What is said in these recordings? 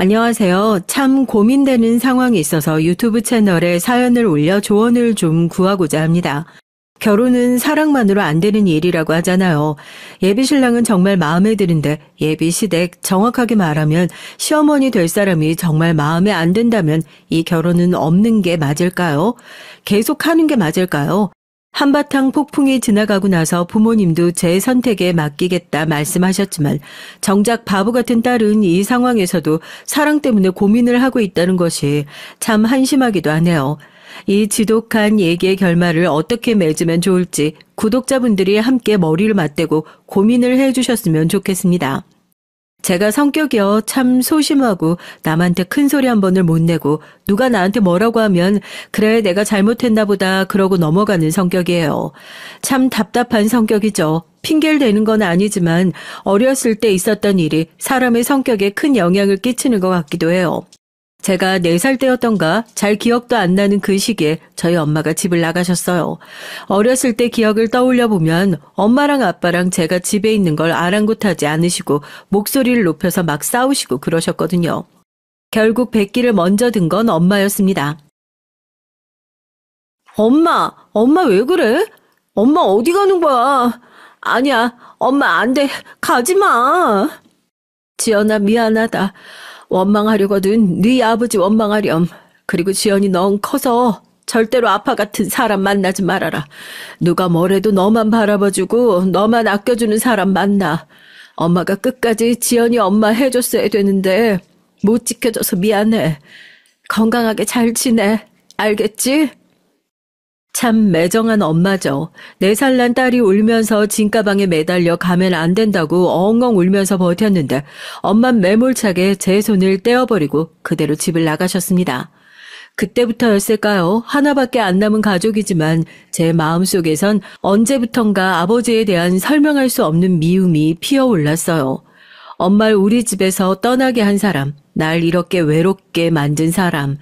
안녕하세요. 참 고민되는 상황이 있어서 유튜브 채널에 사연을 올려 조언을 좀 구하고자 합니다. 결혼은 사랑만으로 안 되는 일이라고 하잖아요. 예비 신랑은 정말 마음에 드는데 예비 시댁 정확하게 말하면 시어머니 될 사람이 정말 마음에 안 든다면 이 결혼은 없는 게 맞을까요? 계속 하는 게 맞을까요? 한바탕 폭풍이 지나가고 나서 부모님도 제 선택에 맡기겠다 말씀하셨지만 정작 바보 같은 딸은 이 상황에서도 사랑 때문에 고민을 하고 있다는 것이 참 한심하기도 하네요. 이 지독한 얘기의 결말을 어떻게 맺으면 좋을지 구독자분들이 함께 머리를 맞대고 고민을 해주셨으면 좋겠습니다. 제가 성격이요 참 소심하고 남한테 큰 소리 한 번을 못 내고 누가 나한테 뭐라고 하면 그래 내가 잘못했나 보다 그러고 넘어가는 성격이에요. 참 답답한 성격이죠. 핑계를 대는 건 아니지만 어렸을 때 있었던 일이 사람의 성격에 큰 영향을 끼치는 것 같기도 해요. 제가 4살 때였던가 잘 기억도 안 나는 그 시기에 저희 엄마가 집을 나가셨어요. 어렸을 때 기억을 떠올려 보면 엄마랑 아빠랑 제가 집에 있는 걸 아랑곳하지 않으시고 목소리를 높여서 막 싸우시고 그러셨거든요. 결국 백기를 먼저 든 건 엄마였습니다. 엄마 왜 그래? 엄마 어디 가는 거야? 아니야, 엄마 안 돼, 가지 마. 지연아 미안하다. 원망하려거든. 네 아버지 원망하렴. 그리고 지연이 넌 커서 절대로 아빠 같은 사람 만나지 말아라. 누가 뭐래도 너만 바라봐주고 너만 아껴주는 사람 만나. 엄마가 끝까지 지연이 엄마 해줬어야 되는데 못 지켜줘서 미안해. 건강하게 잘 지내. 알겠지? 참 매정한 엄마죠. 4살 난 딸이 울면서 진가방에 매달려 가면 안 된다고 엉엉 울면서 버텼는데 엄만 매몰차게 제 손을 떼어버리고 그대로 집을 나가셨습니다. 그때부터였을까요? 하나밖에 안 남은 가족이지만 제 마음속에선 언제부턴가 아버지에 대한 설명할 수 없는 미움이 피어올랐어요. 엄마를 우리 집에서 떠나게 한 사람, 날 이렇게 외롭게 만든 사람,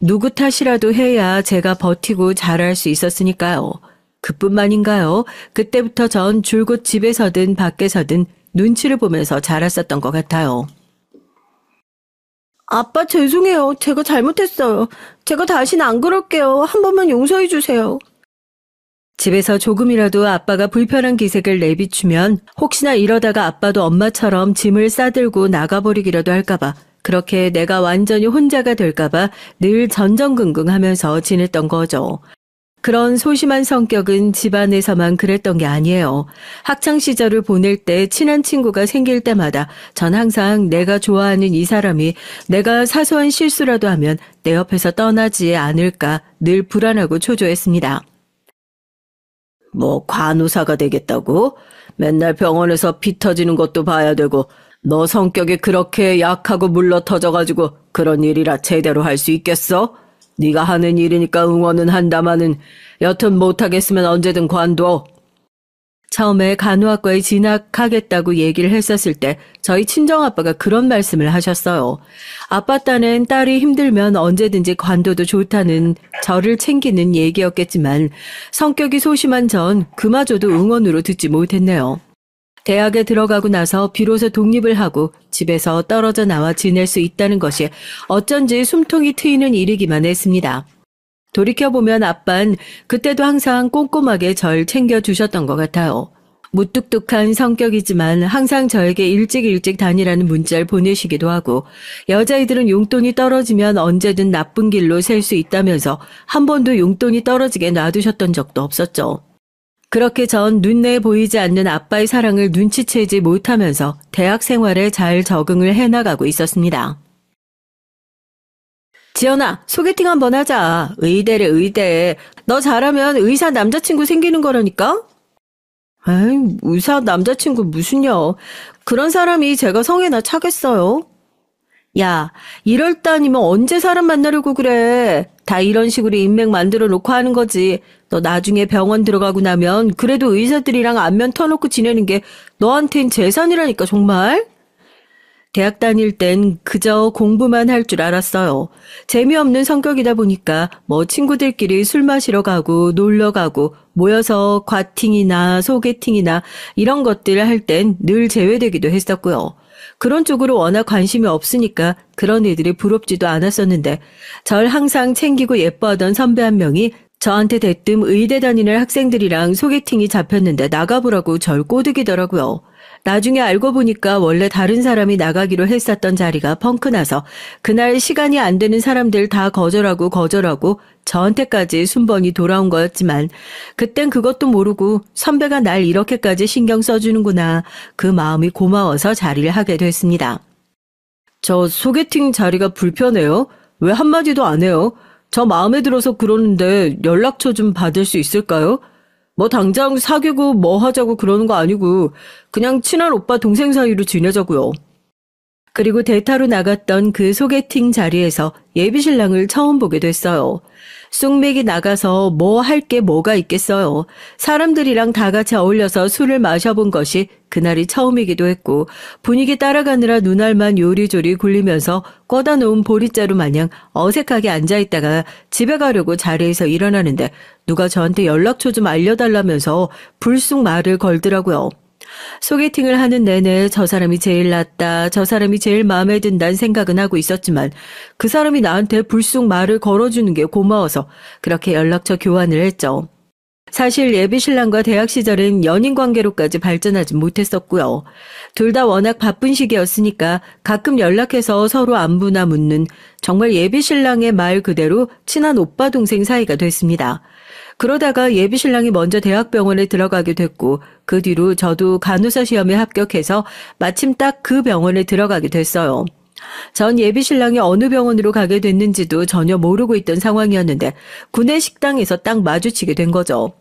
누구 탓이라도 해야 제가 버티고 잘할 수 있었으니까요. 그뿐만인가요? 그때부터 전 줄곧 집에서든 밖에서든 눈치를 보면서 자랐었던 것 같아요. 아빠 죄송해요. 제가 잘못했어요. 제가 다시는 안 그럴게요. 한 번만 용서해 주세요. 집에서 조금이라도 아빠가 불편한 기색을 내비추면 혹시나 이러다가 아빠도 엄마처럼 짐을 싸들고 나가버리기라도 할까봐 그렇게 내가 완전히 혼자가 될까봐 늘 전전긍긍하면서 지냈던 거죠. 그런 소심한 성격은 집안에서만 그랬던 게 아니에요. 학창시절을 보낼 때 친한 친구가 생길 때마다 전 항상 내가 좋아하는 이 사람이 내가 사소한 실수라도 하면 내 옆에서 떠나지 않을까 늘 불안하고 초조했습니다. 뭐 간호사가 되겠다고? 맨날 병원에서 피 터지는 것도 봐야 되고 너 성격이 그렇게 약하고 물러터져가지고 그런 일이라 제대로 할 수 있겠어? 네가 하는 일이니까 응원은 한다마는 여튼 못하겠으면 언제든 관둬. 처음에 간호학과에 진학하겠다고 얘기를 했었을 때 저희 친정아빠가 그런 말씀을 하셨어요. 아빠 딴엔 딸이 힘들면 언제든지 관둬도 좋다는 저를 챙기는 얘기였겠지만 성격이 소심한 전 그마저도 응원으로 듣지 못했네요. 대학에 들어가고 나서 비로소 독립을 하고 집에서 떨어져 나와 지낼 수 있다는 것이 어쩐지 숨통이 트이는 일이기만 했습니다. 돌이켜보면 아빤 그때도 항상 꼼꼼하게 절 챙겨주셨던 것 같아요. 무뚝뚝한 성격이지만 항상 저에게 일찍 다니라는 문자를 보내시기도 하고 여자아이들은 용돈이 떨어지면 언제든 나쁜 길로 셀 수 있다면서 한 번도 용돈이 떨어지게 놔두셨던 적도 없었죠. 그렇게 전 눈내에 보이지 않는 아빠의 사랑을 눈치채지 못하면서 대학 생활에 잘 적응을 해나가고 있었습니다. 지연아, 소개팅 한번 하자. 의대래, 의대. 너 잘하면 의사 남자친구 생기는 거라니까? 에이, 의사 남자친구 무슨요. 그런 사람이 제가 성에나 차겠어요? 야, 이럴 따니면 언제 사람 만나려고 그래. 다 이런 식으로 인맥 만들어 놓고 하는 거지. 너 나중에 병원 들어가고 나면 그래도 의사들이랑 안면 터놓고 지내는 게 너한텐 재산이라니까 정말. 대학 다닐 땐 그저 공부만 할 줄 알았어요. 재미없는 성격이다 보니까 뭐 친구들끼리 술 마시러 가고 놀러 가고 모여서 과팅이나 소개팅이나 이런 것들을 할 땐 늘 제외되기도 했었고요. 그런 쪽으로 워낙 관심이 없으니까 그런 애들이 부럽지도 않았었는데 절 항상 챙기고 예뻐하던 선배 한 명이 저한테 대뜸 의대 다니는 학생들이랑 소개팅이 잡혔는데 나가보라고 절 꼬드기더라고요. 나중에 알고 보니까 원래 다른 사람이 나가기로 했었던 자리가 펑크나서 그날 시간이 안 되는 사람들 다 거절하고 저한테까지 순번이 돌아온 거였지만 그땐 그것도 모르고 선배가 날 이렇게까지 신경 써주는구나. 그 마음이 고마워서 자리를 하게 됐습니다. 저 소개팅 자리가 불편해요? 왜 한마디도 안 해요? 저 마음에 들어서 그러는데 연락처 좀 받을 수 있을까요? 뭐 당장 사귀고 뭐 하자고 그러는 거 아니고 그냥 친한 오빠 동생 사이로 지내자고요. 그리고 대타로 나갔던 그 소개팅 자리에서 예비신랑을 처음 보게 됐어요. 쑥맥이 나가서 뭐 할 게 뭐가 있겠어요. 사람들이랑 다 같이 어울려서 술을 마셔본 것이 그날이 처음이기도 했고 분위기 따라가느라 눈알만 요리조리 굴리면서 꺼다 놓은 보리자루 마냥 어색하게 앉아있다가 집에 가려고 자리에서 일어나는데 누가 저한테 연락처 좀 알려달라면서 불쑥 말을 걸더라고요. 소개팅을 하는 내내 저 사람이 제일 낫다, 저 사람이 제일 마음에 든다는 생각은 하고 있었지만 그 사람이 나한테 불쑥 말을 걸어주는 게 고마워서 그렇게 연락처 교환을 했죠. 사실 예비신랑과 대학 시절엔 연인 관계로까지 발전하지 못했었고요. 둘 다 워낙 바쁜 시기였으니까 가끔 연락해서 서로 안부나 묻는 정말 예비신랑의 말 그대로 친한 오빠 동생 사이가 됐습니다. 그러다가 예비신랑이 먼저 대학병원에 들어가게 됐고 그 뒤로 저도 간호사 시험에 합격해서 마침 딱 그 병원에 들어가게 됐어요. 전 예비신랑이 어느 병원으로 가게 됐는지도 전혀 모르고 있던 상황이었는데 구내 식당에서 딱 마주치게 된 거죠.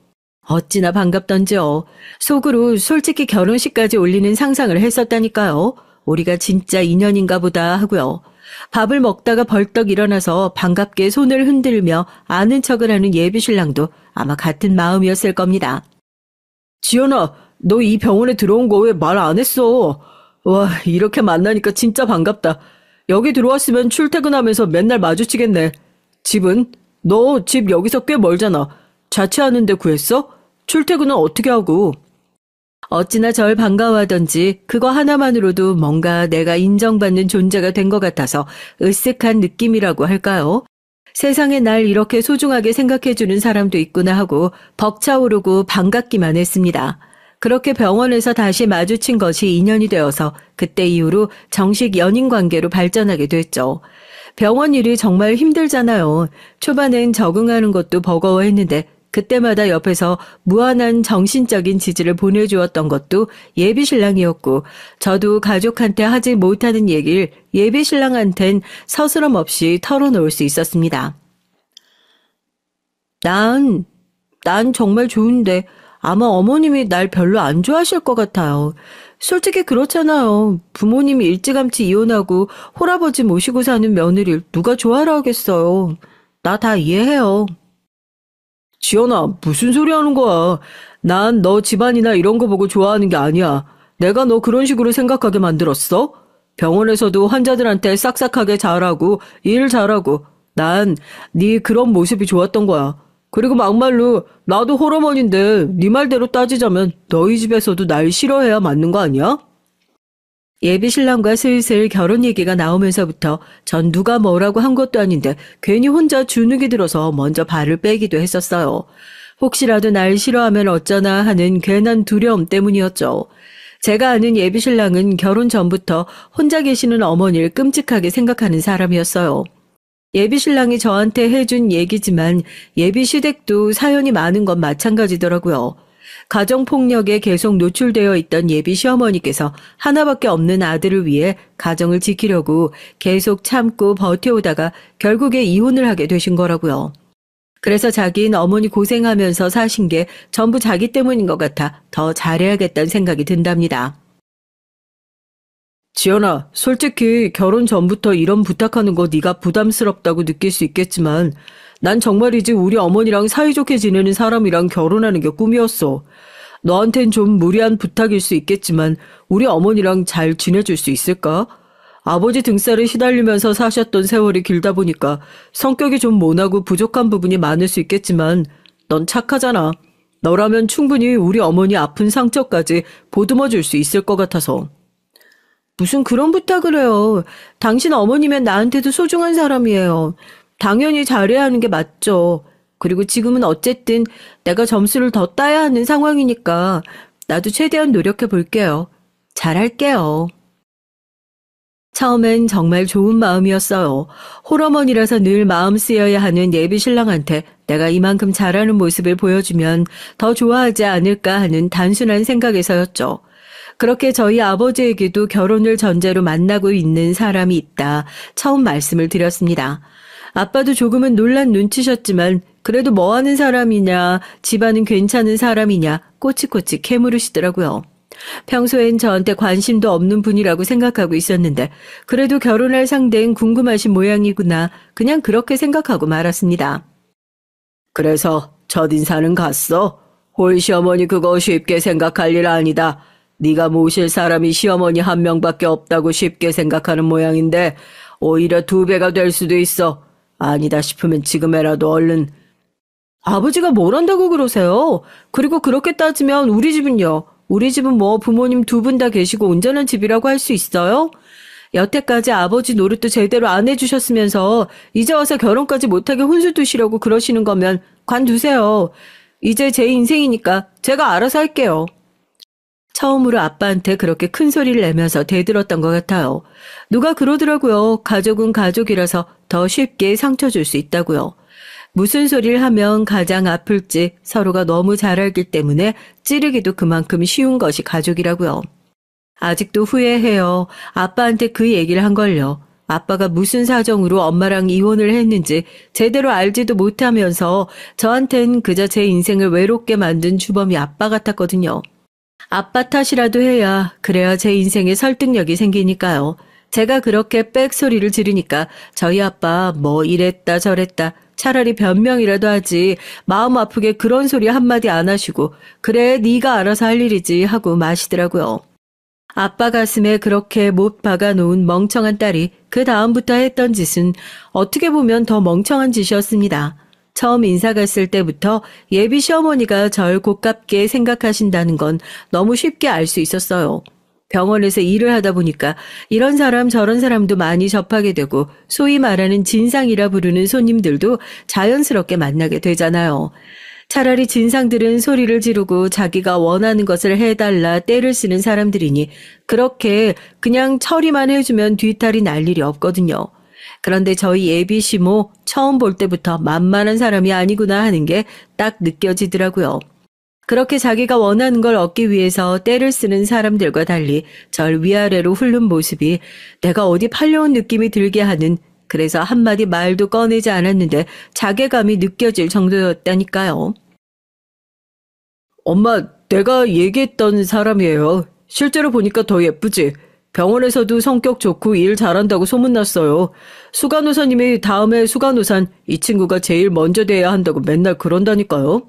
어찌나 반갑던지요. 속으로 솔직히 결혼식까지 올리는 상상을 했었다니까요. 우리가 진짜 인연인가 보다 하고요. 밥을 먹다가 벌떡 일어나서 반갑게 손을 흔들며 아는 척을 하는 예비신랑도 아마 같은 마음이었을 겁니다. 지연아, 너 이 병원에 들어온 거 왜 말 안 했어? 와, 이렇게 만나니까 진짜 반갑다. 여기 들어왔으면 출퇴근하면서 맨날 마주치겠네. 집은? 너 집 여기서 꽤 멀잖아. 자취하는데 구했어? 출퇴근은 어떻게 하고? 어찌나 절 반가워하던지 그거 하나만으로도 뭔가 내가 인정받는 존재가 된 것 같아서 으쓱한 느낌이라고 할까요? 세상에 날 이렇게 소중하게 생각해주는 사람도 있구나 하고 벅차오르고 반갑기만 했습니다. 그렇게 병원에서 다시 마주친 것이 인연이 되어서 그때 이후로 정식 연인 관계로 발전하게 됐죠. 병원 일이 정말 힘들잖아요. 초반엔 적응하는 것도 버거워했는데 그때마다 옆에서 무한한 정신적인 지지를 보내주었던 것도 예비신랑이었고 저도 가족한테 하지 못하는 얘기를 예비신랑한텐 서스럼 없이 털어놓을 수 있었습니다. 난 정말 좋은데 아마 어머님이 날 별로 안 좋아하실 것 같아요. 솔직히 그렇잖아요. 부모님이 일찌감치 이혼하고 홀아버지 모시고 사는 며느리를 누가 좋아하라 하겠어요. 나 다 이해해요. 지연아, 무슨 소리 하는 거야. 난 너 집안이나 이런 거 보고 좋아하는 게 아니야. 내가 너 그런 식으로 생각하게 만들었어? 병원에서도 환자들한테 싹싹하게 잘하고 일 잘하고 난 네 그런 모습이 좋았던 거야. 그리고 막말로 나도 홀어머니인데 네 말대로 따지자면 너희 집에서도 날 싫어해야 맞는 거 아니야? 예비신랑과 슬슬 결혼 얘기가 나오면서부터 전 누가 뭐라고 한 것도 아닌데 괜히 혼자 주눅이 들어서 먼저 발을 빼기도 했었어요. 혹시라도 날 싫어하면 어쩌나 하는 괜한 두려움 때문이었죠. 제가 아는 예비신랑은 결혼 전부터 혼자 계시는 어머니를 끔찍하게 생각하는 사람이었어요. 예비신랑이 저한테 해준 얘기지만 예비시댁도 사연이 많은 건 마찬가지더라고요. 가정폭력에 계속 노출되어 있던 예비 시어머니께서 하나밖에 없는 아들을 위해 가정을 지키려고 계속 참고 버텨오다가 결국에 이혼을 하게 되신 거라고요. 그래서 자기는 어머니 고생하면서 사신 게 전부 자기 때문인 것 같아 더 잘해야겠다는 생각이 든답니다. 지연아, 솔직히 결혼 전부터 이런 부탁하는 거 네가 부담스럽다고 느낄 수 있겠지만 난 정말이지 우리 어머니랑 사이좋게 지내는 사람이랑 결혼하는 게 꿈이었어. 너한텐 좀 무리한 부탁일 수 있겠지만 우리 어머니랑 잘 지내줄 수 있을까? 아버지 등살에 시달리면서 사셨던 세월이 길다 보니까 성격이 좀 모나고 부족한 부분이 많을 수 있겠지만 넌 착하잖아. 너라면 충분히 우리 어머니 아픈 상처까지 보듬어 줄 수 있을 것 같아서. 무슨 그런 부탁을 해요. 당신 어머니면 나한테도 소중한 사람이에요. 당연히 잘해야 하는 게 맞죠. 그리고 지금은 어쨌든 내가 점수를 더 따야 하는 상황이니까 나도 최대한 노력해 볼게요. 잘할게요. 처음엔 정말 좋은 마음이었어요. 홀어머니라서 늘 마음 쓰여야 하는 예비 신랑한테 내가 이만큼 잘하는 모습을 보여주면 더 좋아하지 않을까 하는 단순한 생각에서였죠. 그렇게 저희 아버지에게도 결혼을 전제로 만나고 있는 사람이 있다. 처음 말씀을 드렸습니다. 아빠도 조금은 놀란 눈치셨지만 그래도 뭐 하는 사람이냐, 집안은 괜찮은 사람이냐 꼬치꼬치 캐물으시더라고요. 평소엔 저한테 관심도 없는 분이라고 생각하고 있었는데 그래도 결혼할 상대는 궁금하신 모양이구나 그냥 그렇게 생각하고 말았습니다. 그래서 첫인사는 갔어? 홀 시어머니 그거 쉽게 생각할 일 아니다. 네가 모실 사람이 시어머니 한 명밖에 없다고 쉽게 생각하는 모양인데 오히려 2배가 될 수도 있어. 아니다 싶으면 지금이라도 얼른. 아버지가 뭘 한다고 그러세요? 그리고 그렇게 따지면 우리 집은요? 우리 집은 뭐 부모님 2분 다 계시고 온전한 집이라고 할 수 있어요? 여태까지 아버지 노릇도 제대로 안 해주셨으면서 이제 와서 결혼까지 못하게 혼수 두시려고 그러시는 거면 관두세요. 이제 제 인생이니까 제가 알아서 할게요. 처음으로 아빠한테 그렇게 큰 소리를 내면서 대들었던 것 같아요. 누가 그러더라고요. 가족은 가족이라서 더 쉽게 상처 줄 수 있다고요. 무슨 소리를 하면 가장 아플지 서로가 너무 잘 알기 때문에 찌르기도 그만큼 쉬운 것이 가족이라고요. 아직도 후회해요. 아빠한테 그 얘기를 한 걸요. 아빠가 무슨 사정으로 엄마랑 이혼을 했는지 제대로 알지도 못하면서 저한텐 그저 제 인생을 외롭게 만든 주범이 아빠 같았거든요. 아빠 탓이라도 해야 그래야 제 인생에 설득력이 생기니까요. 제가 그렇게 빽소리를 지르니까 저희 아빠 뭐 이랬다 저랬다 차라리 변명이라도 하지 마음 아프게 그런 소리 한마디 안 하시고 그래 네가 알아서 할 일이지 하고 마시더라고요. 아빠 가슴에 그렇게 못 박아놓은 멍청한 딸이 그 다음부터 했던 짓은 어떻게 보면 더 멍청한 짓이었습니다. 처음 인사 갔을 때부터 예비 시어머니가 절 고깝게 생각하신다는 건 너무 쉽게 알 수 있었어요. 병원에서 일을 하다 보니까 이런 사람 저런 사람도 많이 접하게 되고 소위 말하는 진상이라 부르는 손님들도 자연스럽게 만나게 되잖아요. 차라리 진상들은 소리를 지르고 자기가 원하는 것을 해달라 떼를 쓰는 사람들이니 그렇게 그냥 처리만 해주면 뒤탈이 날 일이 없거든요. 그런데 저희 예비 시모 처음 볼 때부터 만만한 사람이 아니구나 하는 게 딱 느껴지더라고요. 그렇게 자기가 원하는 걸 얻기 위해서 떼를 쓰는 사람들과 달리 절 위아래로 훑는 모습이 내가 어디 팔려온 느낌이 들게 하는 그래서 한마디 말도 꺼내지 않았는데 자괴감이 느껴질 정도였다니까요. 엄마, 내가 얘기했던 사람이에요. 실제로 보니까 더 예쁘지? 병원에서도 성격 좋고 일 잘한다고 소문났어요. 수간호사님이 다음에 수간호사는 이 친구가 제일 먼저 돼야 한다고 맨날 그런다니까요.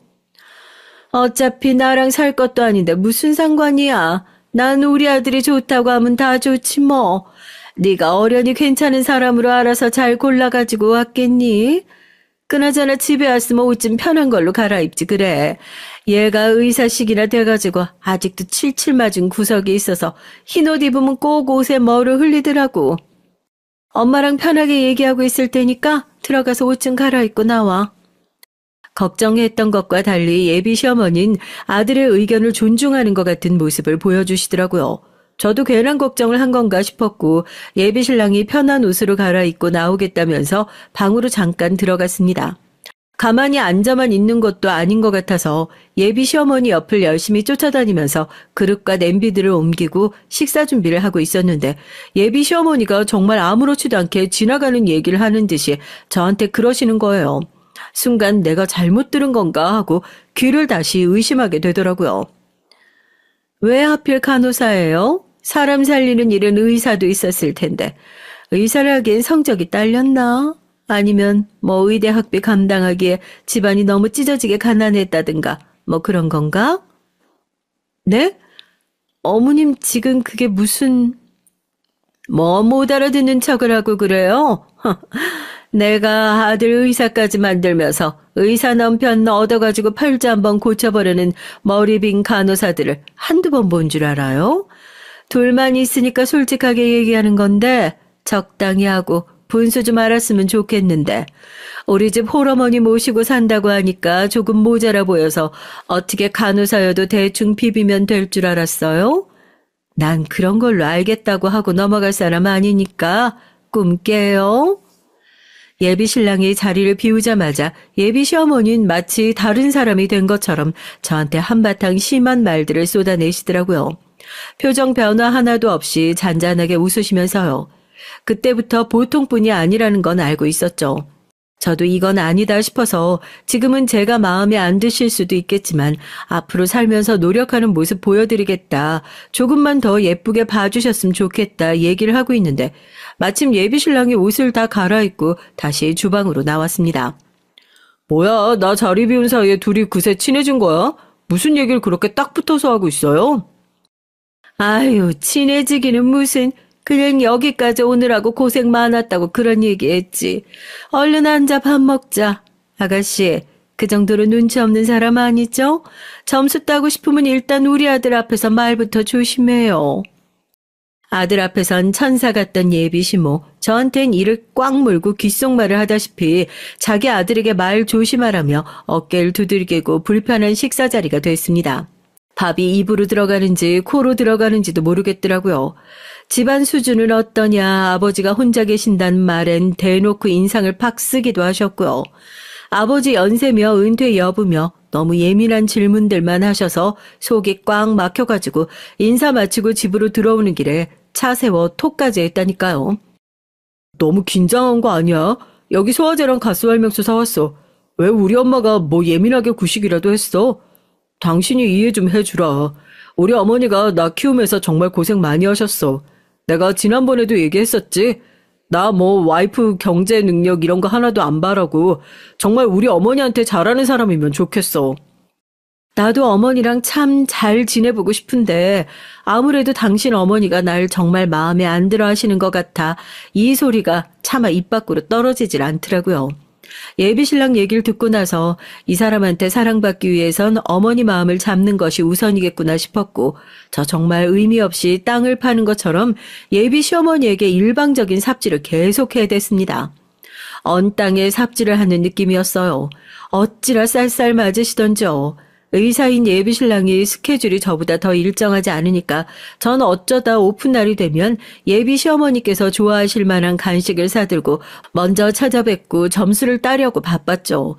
어차피 나랑 살 것도 아닌데 무슨 상관이야. 난 우리 아들이 좋다고 하면 다 좋지 뭐. 네가 어련히 괜찮은 사람으로 알아서 잘 골라가지고 왔겠니? 그나저나 집에 왔으면 옷 좀 편한 걸로 갈아입지 그래. 얘가 의사식이나 돼가지고 아직도 칠칠 맞은 구석이 있어서 흰옷 입으면 꼭 옷에 뭐를 흘리더라고. 엄마랑 편하게 얘기하고 있을 테니까 들어가서 옷 좀 갈아입고 나와. 걱정했던 것과 달리 예비 시어머니는 아들의 의견을 존중하는 것 같은 모습을 보여주시더라고요. 저도 괜한 걱정을 한 건가 싶었고 예비 신랑이 편한 옷으로 갈아입고 나오겠다면서 방으로 잠깐 들어갔습니다. 가만히 앉아만 있는 것도 아닌 것 같아서 예비 시어머니 옆을 열심히 쫓아다니면서 그릇과 냄비들을 옮기고 식사 준비를 하고 있었는데 예비 시어머니가 정말 아무렇지도 않게 지나가는 얘기를 하는 듯이 저한테 그러시는 거예요. 순간 내가 잘못 들은 건가 하고 귀를 다시 의심하게 되더라고요. 왜 하필 간호사예요? 사람 살리는 일은 의사도 있었을 텐데 의사를 하기엔 성적이 딸렸나? 아니면 뭐 의대 학비 감당하기에 집안이 너무 찢어지게 가난했다든가 뭐 그런 건가? 네? 어머님 지금 그게 무슨... 뭐 못 알아듣는 척을 하고 그래요? 내가 아들 의사까지 만들면서 의사 남편 얻어가지고 팔자 한번 고쳐버리는 머리 빈 간호사들을 한두 번 본 줄 알아요? 둘만 있으니까 솔직하게 얘기하는 건데 적당히 하고 분수 좀 알았으면 좋겠는데 우리 집 홀어머니 모시고 산다고 하니까 조금 모자라 보여서 어떻게 간호사여도 대충 비비면 될 줄 알았어요? 난 그런 걸로 알겠다고 하고 넘어갈 사람 아니니까 꿈 깨요. 예비 신랑이 자리를 비우자마자 예비 시어머니는 마치 다른 사람이 된 것처럼 저한테 한바탕 심한 말들을 쏟아내시더라고요. 표정 변화 하나도 없이 잔잔하게 웃으시면서요. 그때부터 보통뿐이 아니라는 건 알고 있었죠. 저도 이건 아니다 싶어서 지금은 제가 마음에 안 드실 수도 있겠지만 앞으로 살면서 노력하는 모습 보여드리겠다. 조금만 더 예쁘게 봐주셨으면 좋겠다 얘기를 하고 있는데 마침 예비신랑이 옷을 다 갈아입고 다시 주방으로 나왔습니다. 뭐야, 나 자리 비운 사이에 둘이 그새 친해진 거야? 무슨 얘기를 그렇게 딱 붙어서 하고 있어요? 아유, 친해지기는 무슨... 그냥 여기까지 오느라고 고생 많았다고 그런 얘기했지. 얼른 앉아 밥 먹자. 아가씨, 그 정도로 눈치 없는 사람 아니죠? 점수 따고 싶으면 일단 우리 아들 앞에서 말부터 조심해요. 아들 앞에선 천사 같던 예비 시모, 저한텐 이를 꽉 물고 귓속말을 하다시피 자기 아들에게 말 조심하라며 어깨를 두들기고 불편한 식사 자리가 됐습니다. 밥이 입으로 들어가는지 코로 들어가는지도 모르겠더라고요. 집안 수준은 어떠냐, 아버지가 혼자 계신다는 말엔 대놓고 인상을 팍 쓰기도 하셨고요. 아버지 연세며 은퇴 여부며 너무 예민한 질문들만 하셔서 속이 꽉 막혀가지고 인사 마치고 집으로 들어오는 길에 차 세워 톡까지 했다니까요. 너무 긴장한 거 아니야? 여기 소화제랑 가스활명수 사왔어. 왜 우리 엄마가 뭐 예민하게 구시기라도 했어? 당신이 이해 좀 해주라. 우리 어머니가 나 키우면서 정말 고생 많이 하셨어. 내가 지난번에도 얘기했었지. 나 뭐 와이프 경제 능력 이런 거 하나도 안 바라고 정말 우리 어머니한테 잘하는 사람이면 좋겠어. 나도 어머니랑 참 잘 지내보고 싶은데 아무래도 당신 어머니가 날 정말 마음에 안 들어 하시는 것 같아 이 소리가 차마 입 밖으로 떨어지질 않더라고요. 예비신랑 얘기를 듣고 나서 이 사람한테 사랑받기 위해선 어머니 마음을 잡는 것이 우선이겠구나 싶었고 저 정말 의미 없이 땅을 파는 것처럼 예비 시어머니에게 일방적인 삽질을 계속해야 됐습니다. 언 땅에 삽질을 하는 느낌이었어요. 어찌나 쌀쌀 맞으시던지요. 의사인 예비신랑이 스케줄이 저보다 더 일정하지 않으니까 전 어쩌다 오픈날이 되면 예비 시어머니께서 좋아하실 만한 간식을 사들고 먼저 찾아뵙고 점수를 따려고 바빴죠.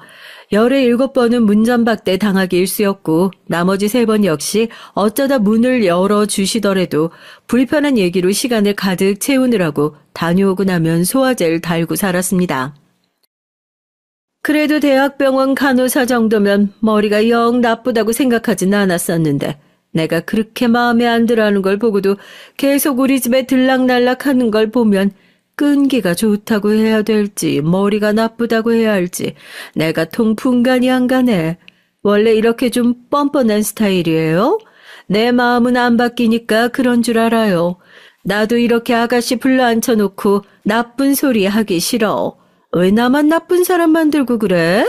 열에 7번은 문전박대 당하기 일쑤였고 나머지 3번 역시 어쩌다 문을 열어주시더라도 불편한 얘기로 시간을 가득 채우느라고 다녀오고 나면 소화제를 달고 살았습니다. 그래도 대학병원 간호사 정도면 머리가 영 나쁘다고 생각하진 않았었는데 내가 그렇게 마음에 안 들어하는 걸 보고도 계속 우리 집에 들락날락하는 걸 보면 끈기가 좋다고 해야 될지 머리가 나쁘다고 해야 할지 내가 통 분간이 안 가네. 원래 이렇게 좀 뻔뻔한 스타일이에요? 내 마음은 안 바뀌니까 그런 줄 알아요. 나도 이렇게 아가씨 불러 앉혀놓고 나쁜 소리 하기 싫어. 왜 나만 나쁜 사람 만들고 그래?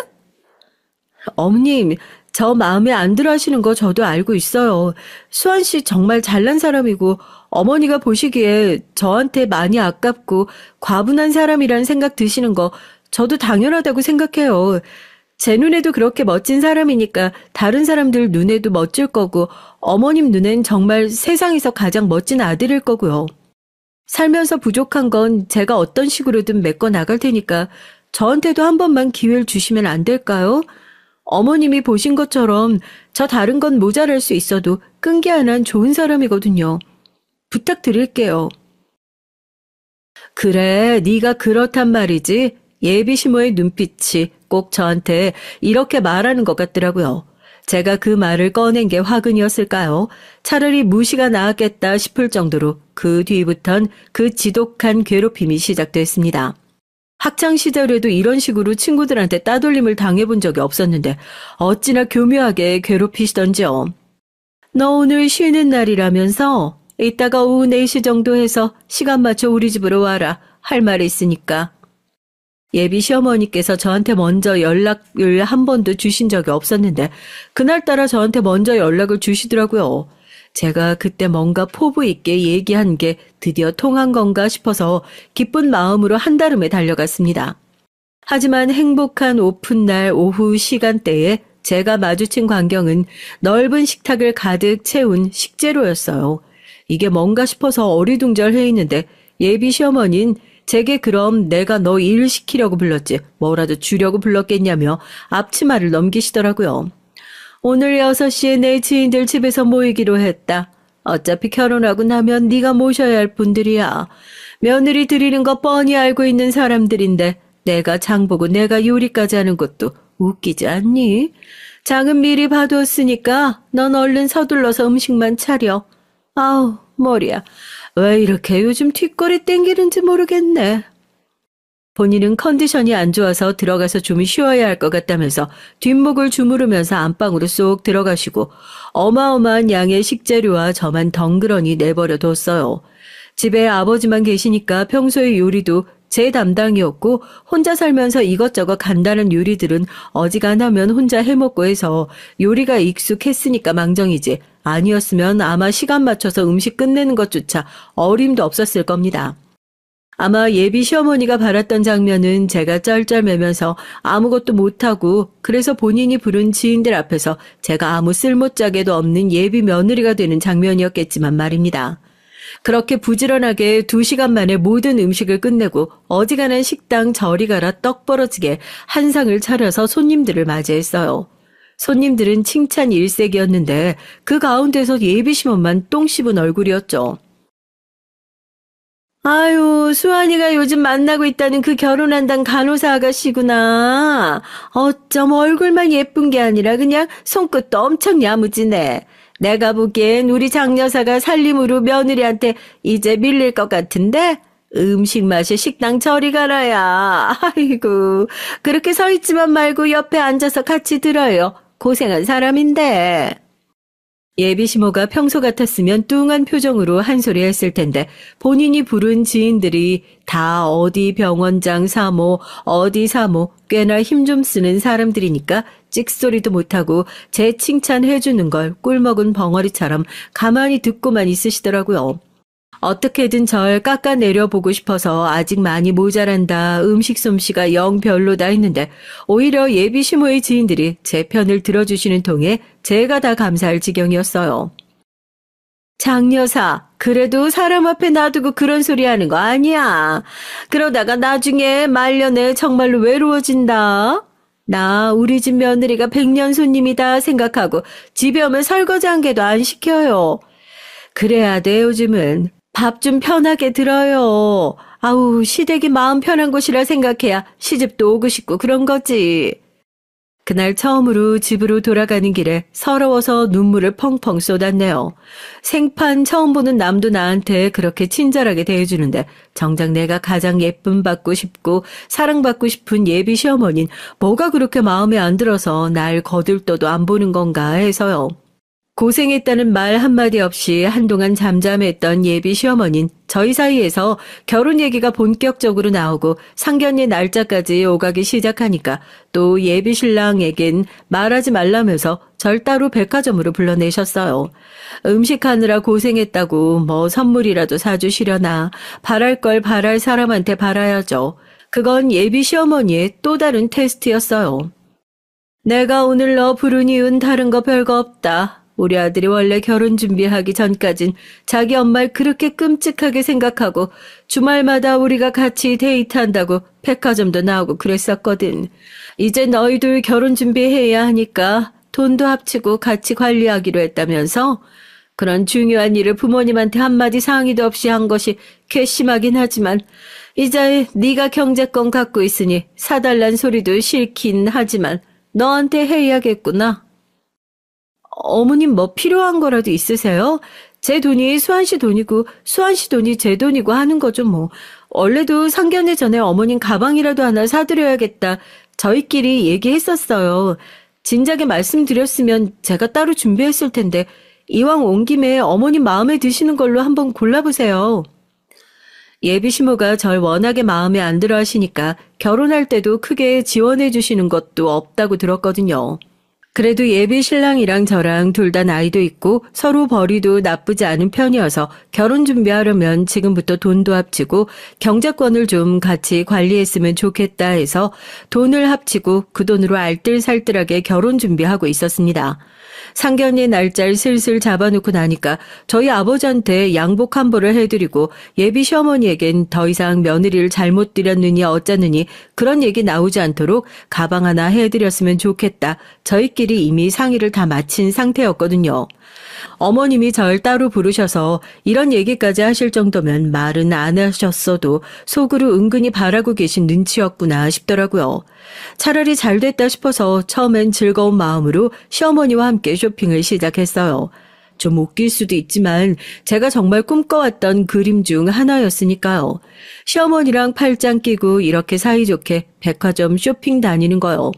어머님, 저 마음에 안 들어 하시는 거 저도 알고 있어요. 수환 씨 정말 잘난 사람이고 어머니가 보시기에 저한테 많이 아깝고 과분한 사람이란 생각 드시는 거 저도 당연하다고 생각해요. 제 눈에도 그렇게 멋진 사람이니까 다른 사람들 눈에도 멋질 거고 어머님 눈엔 정말 세상에서 가장 멋진 아들일 거고요. 살면서 부족한 건 제가 어떤 식으로든 메꿔 나갈 테니까 저한테도 한 번만 기회를 주시면 안 될까요? 어머님이 보신 것처럼 저 다른 건 모자랄 수 있어도 끈기 하나는 좋은 사람이거든요. 부탁드릴게요. 그래, 네가 그렇단 말이지. 예비 시모의 눈빛이 꼭 저한테 이렇게 말하는 것 같더라고요. 제가 그 말을 꺼낸 게 화근이었을까요? 차라리 무시가 나았겠다 싶을 정도로 그 뒤부턴 그 지독한 괴롭힘이 시작됐습니다. 학창시절에도 이런 식으로 친구들한테 따돌림을 당해본 적이 없었는데 어찌나 교묘하게 괴롭히시던지요. 너 오늘 쉬는 날이라면서 이따가 오후 4시 정도 해서 시간 맞춰 우리 집으로 와라. 할 말이 있으니까. 예비 시어머니께서 저한테 먼저 연락을 한 번도 주신 적이 없었는데 그날따라 저한테 먼저 연락을 주시더라고요. 제가 그때 뭔가 포부 있게 얘기한 게 드디어 통한 건가 싶어서 기쁜 마음으로 한달음에 달려갔습니다. 하지만 행복한 오픈날 오후 시간대에 제가 마주친 광경은 넓은 식탁을 가득 채운 식재료였어요. 이게 뭔가 싶어서 어리둥절해 있는데 예비 시어머니는 제게 그럼 내가 너 일 시키려고 불렀지 뭐라도 주려고 불렀겠냐며 앞치마를 넘기시더라고요. 오늘 6시에 내 지인들 집에서 모이기로 했다. 어차피 결혼하고 나면 네가 모셔야 할 분들이야. 며느리 드리는 거 뻔히 알고 있는 사람들인데 내가 장 보고 내가 요리까지 하는 것도 웃기지 않니? 장은 미리 봐두었으니까 넌 얼른 서둘러서 음식만 차려. 아우 머리야. 왜 이렇게 요즘 뒷골이 땡기는지 모르겠네. 본인은 컨디션이 안 좋아서 들어가서 좀 쉬어야 할 것 같다면서 뒷목을 주무르면서 안방으로 쏙 들어가시고 어마어마한 양의 식재료와 저만 덩그러니 내버려 뒀어요. 집에 아버지만 계시니까 평소에 요리도 제 담당이었고 혼자 살면서 이것저것 간단한 요리들은 어지간하면 혼자 해먹고 해서 요리가 익숙했으니까 망정이지 아니었으면 아마 시간 맞춰서 음식 끝내는 것조차 어림도 없었을 겁니다. 아마 예비 시어머니가 바랐던 장면은 제가 쩔쩔매면서 아무것도 못하고 그래서 본인이 부른 지인들 앞에서 제가 아무 쓸모짝에도 없는 예비 며느리가 되는 장면이었겠지만 말입니다. 그렇게 부지런하게 2시간 만에 모든 음식을 끝내고 어지간한 식당 저리 가라 떡 벌어지게 한 상을 차려서 손님들을 맞이했어요. 손님들은 칭찬 일색이었는데 그 가운데서 예비 시어머니만 똥 씹은 얼굴이었죠. 아유, 수환이가 요즘 만나고 있다는 그 결혼한다는 간호사 아가씨구나. 어쩜 얼굴만 예쁜 게 아니라 그냥 손끝도 엄청 야무지네. 내가 보기엔 우리 장 여사가 살림으로 며느리한테 이제 밀릴 것 같은데? 음식 맛이 식당 저리 가라야. 아이고, 그렇게 서 있지만 말고 옆에 앉아서 같이 들어요. 고생한 사람인데. 예비 시모가 평소 같았으면 뚱한 표정으로 한 소리 했을 텐데 본인이 부른 지인들이 다 어디 병원장 사모, 어디 사모 꽤나 힘 좀 쓰는 사람들이니까 찍소리도 못하고 제 칭찬해주는 걸 꿀먹은 벙어리처럼 가만히 듣고만 있으시더라고요. 어떻게든 절 깎아내려보고 싶어서 아직 많이 모자란다, 음식 솜씨가 영 별로다 했는데 오히려 예비 시모의 지인들이 제 편을 들어주시는 통에 제가 다 감사할 지경이었어요. 장 여사, 그래도 사람 앞에 놔두고 그런 소리 하는 거 아니야. 그러다가 나중에 말년에 정말로 외로워진다. 나 우리 집 며느리가 100년 손님이다 생각하고 집에 오면 설거지 한 개도 안 시켜요. 그래야 돼 요즘은. 밥 좀 편하게 들어요. 아우 시댁이 마음 편한 곳이라 생각해야 시집도 오고 싶고 그런 거지. 그날 처음으로 집으로 돌아가는 길에 서러워서 눈물을 펑펑 쏟았네요. 생판 처음 보는 남도 나한테 그렇게 친절하게 대해주는데 정작 내가 가장 예쁨 받고 싶고 사랑받고 싶은 예비 시어머니는 뭐가 그렇게 마음에 안 들어서 날 거들떠도 안 보는 건가 해서요. 고생했다는 말 한마디 없이 한동안 잠잠했던 예비 시어머니는 저희 사이에서 결혼 얘기가 본격적으로 나오고 상견례 날짜까지 오가기 시작하니까 또 예비 신랑에겐 말하지 말라면서 절 따로 백화점으로 불러내셨어요. 음식하느라 고생했다고 뭐 선물이라도 사주시려나 바랄 걸 바랄 사람한테 바라야죠. 그건 예비 시어머니의 또 다른 테스트였어요. 내가 오늘 너 부른 이유는 다른 거 별거 없다. 우리 아들이 원래 결혼 준비하기 전까진 자기 엄마를 그렇게 끔찍하게 생각하고 주말마다 우리가 같이 데이트한다고 백화점도 나오고 그랬었거든. 이제 너희들 결혼 준비해야 하니까 돈도 합치고 같이 관리하기로 했다면서? 그런 중요한 일을 부모님한테 한마디 상의도 없이 한 것이 괘씸하긴 하지만 이제 네가 경제권 갖고 있으니 사달란 소리도 싫긴 하지만 너한테 해야겠구나. 어머님 뭐 필요한 거라도 있으세요? 제 돈이 수환 씨 돈이고 수환 씨 돈이 제 돈이고 하는 거죠 뭐. 원래도 상견례 전에 어머님 가방이라도 하나 사드려야겠다. 저희끼리 얘기했었어요. 진작에 말씀드렸으면 제가 따로 준비했을 텐데 이왕 온 김에 어머님 마음에 드시는 걸로 한번 골라보세요. 예비 시모가 절 워낙에 마음에 안 들어 하시니까 결혼할 때도 크게 지원해 주시는 것도 없다고 들었거든요. 그래도 예비 신랑이랑 저랑 둘 다 나이도 있고 서로 벌이도 나쁘지 않은 편이어서 결혼 준비하려면 지금부터 돈도 합치고 경제권을 좀 같이 관리했으면 좋겠다 해서 돈을 합치고 그 돈으로 알뜰살뜰하게 결혼 준비하고 있었습니다. 상견례 날짜를 슬슬 잡아놓고 나니까 저희 아버지한테 양복 한벌을 해드리고 예비 시어머니에겐 더 이상 며느리를 잘못 들였느니 어쩌느니 그런 얘기 나오지 않도록 가방 하나 해드렸으면 좋겠다. 저희끼리 이미 상의를 다 마친 상태였거든요. 어머님이 절 따로 부르셔서 이런 얘기까지 하실 정도면 말은 안 하셨어도 속으로 은근히 바라고 계신 눈치였구나 싶더라고요. 차라리 잘 됐다 싶어서 처음엔 즐거운 마음으로 시어머니와 함께 쇼핑을 시작했어요. 좀 웃길 수도 있지만 제가 정말 꿈꿔왔던 그림 중 하나였으니까요. 시어머니랑 팔짱 끼고 이렇게 사이좋게 백화점 쇼핑 다니는 거요.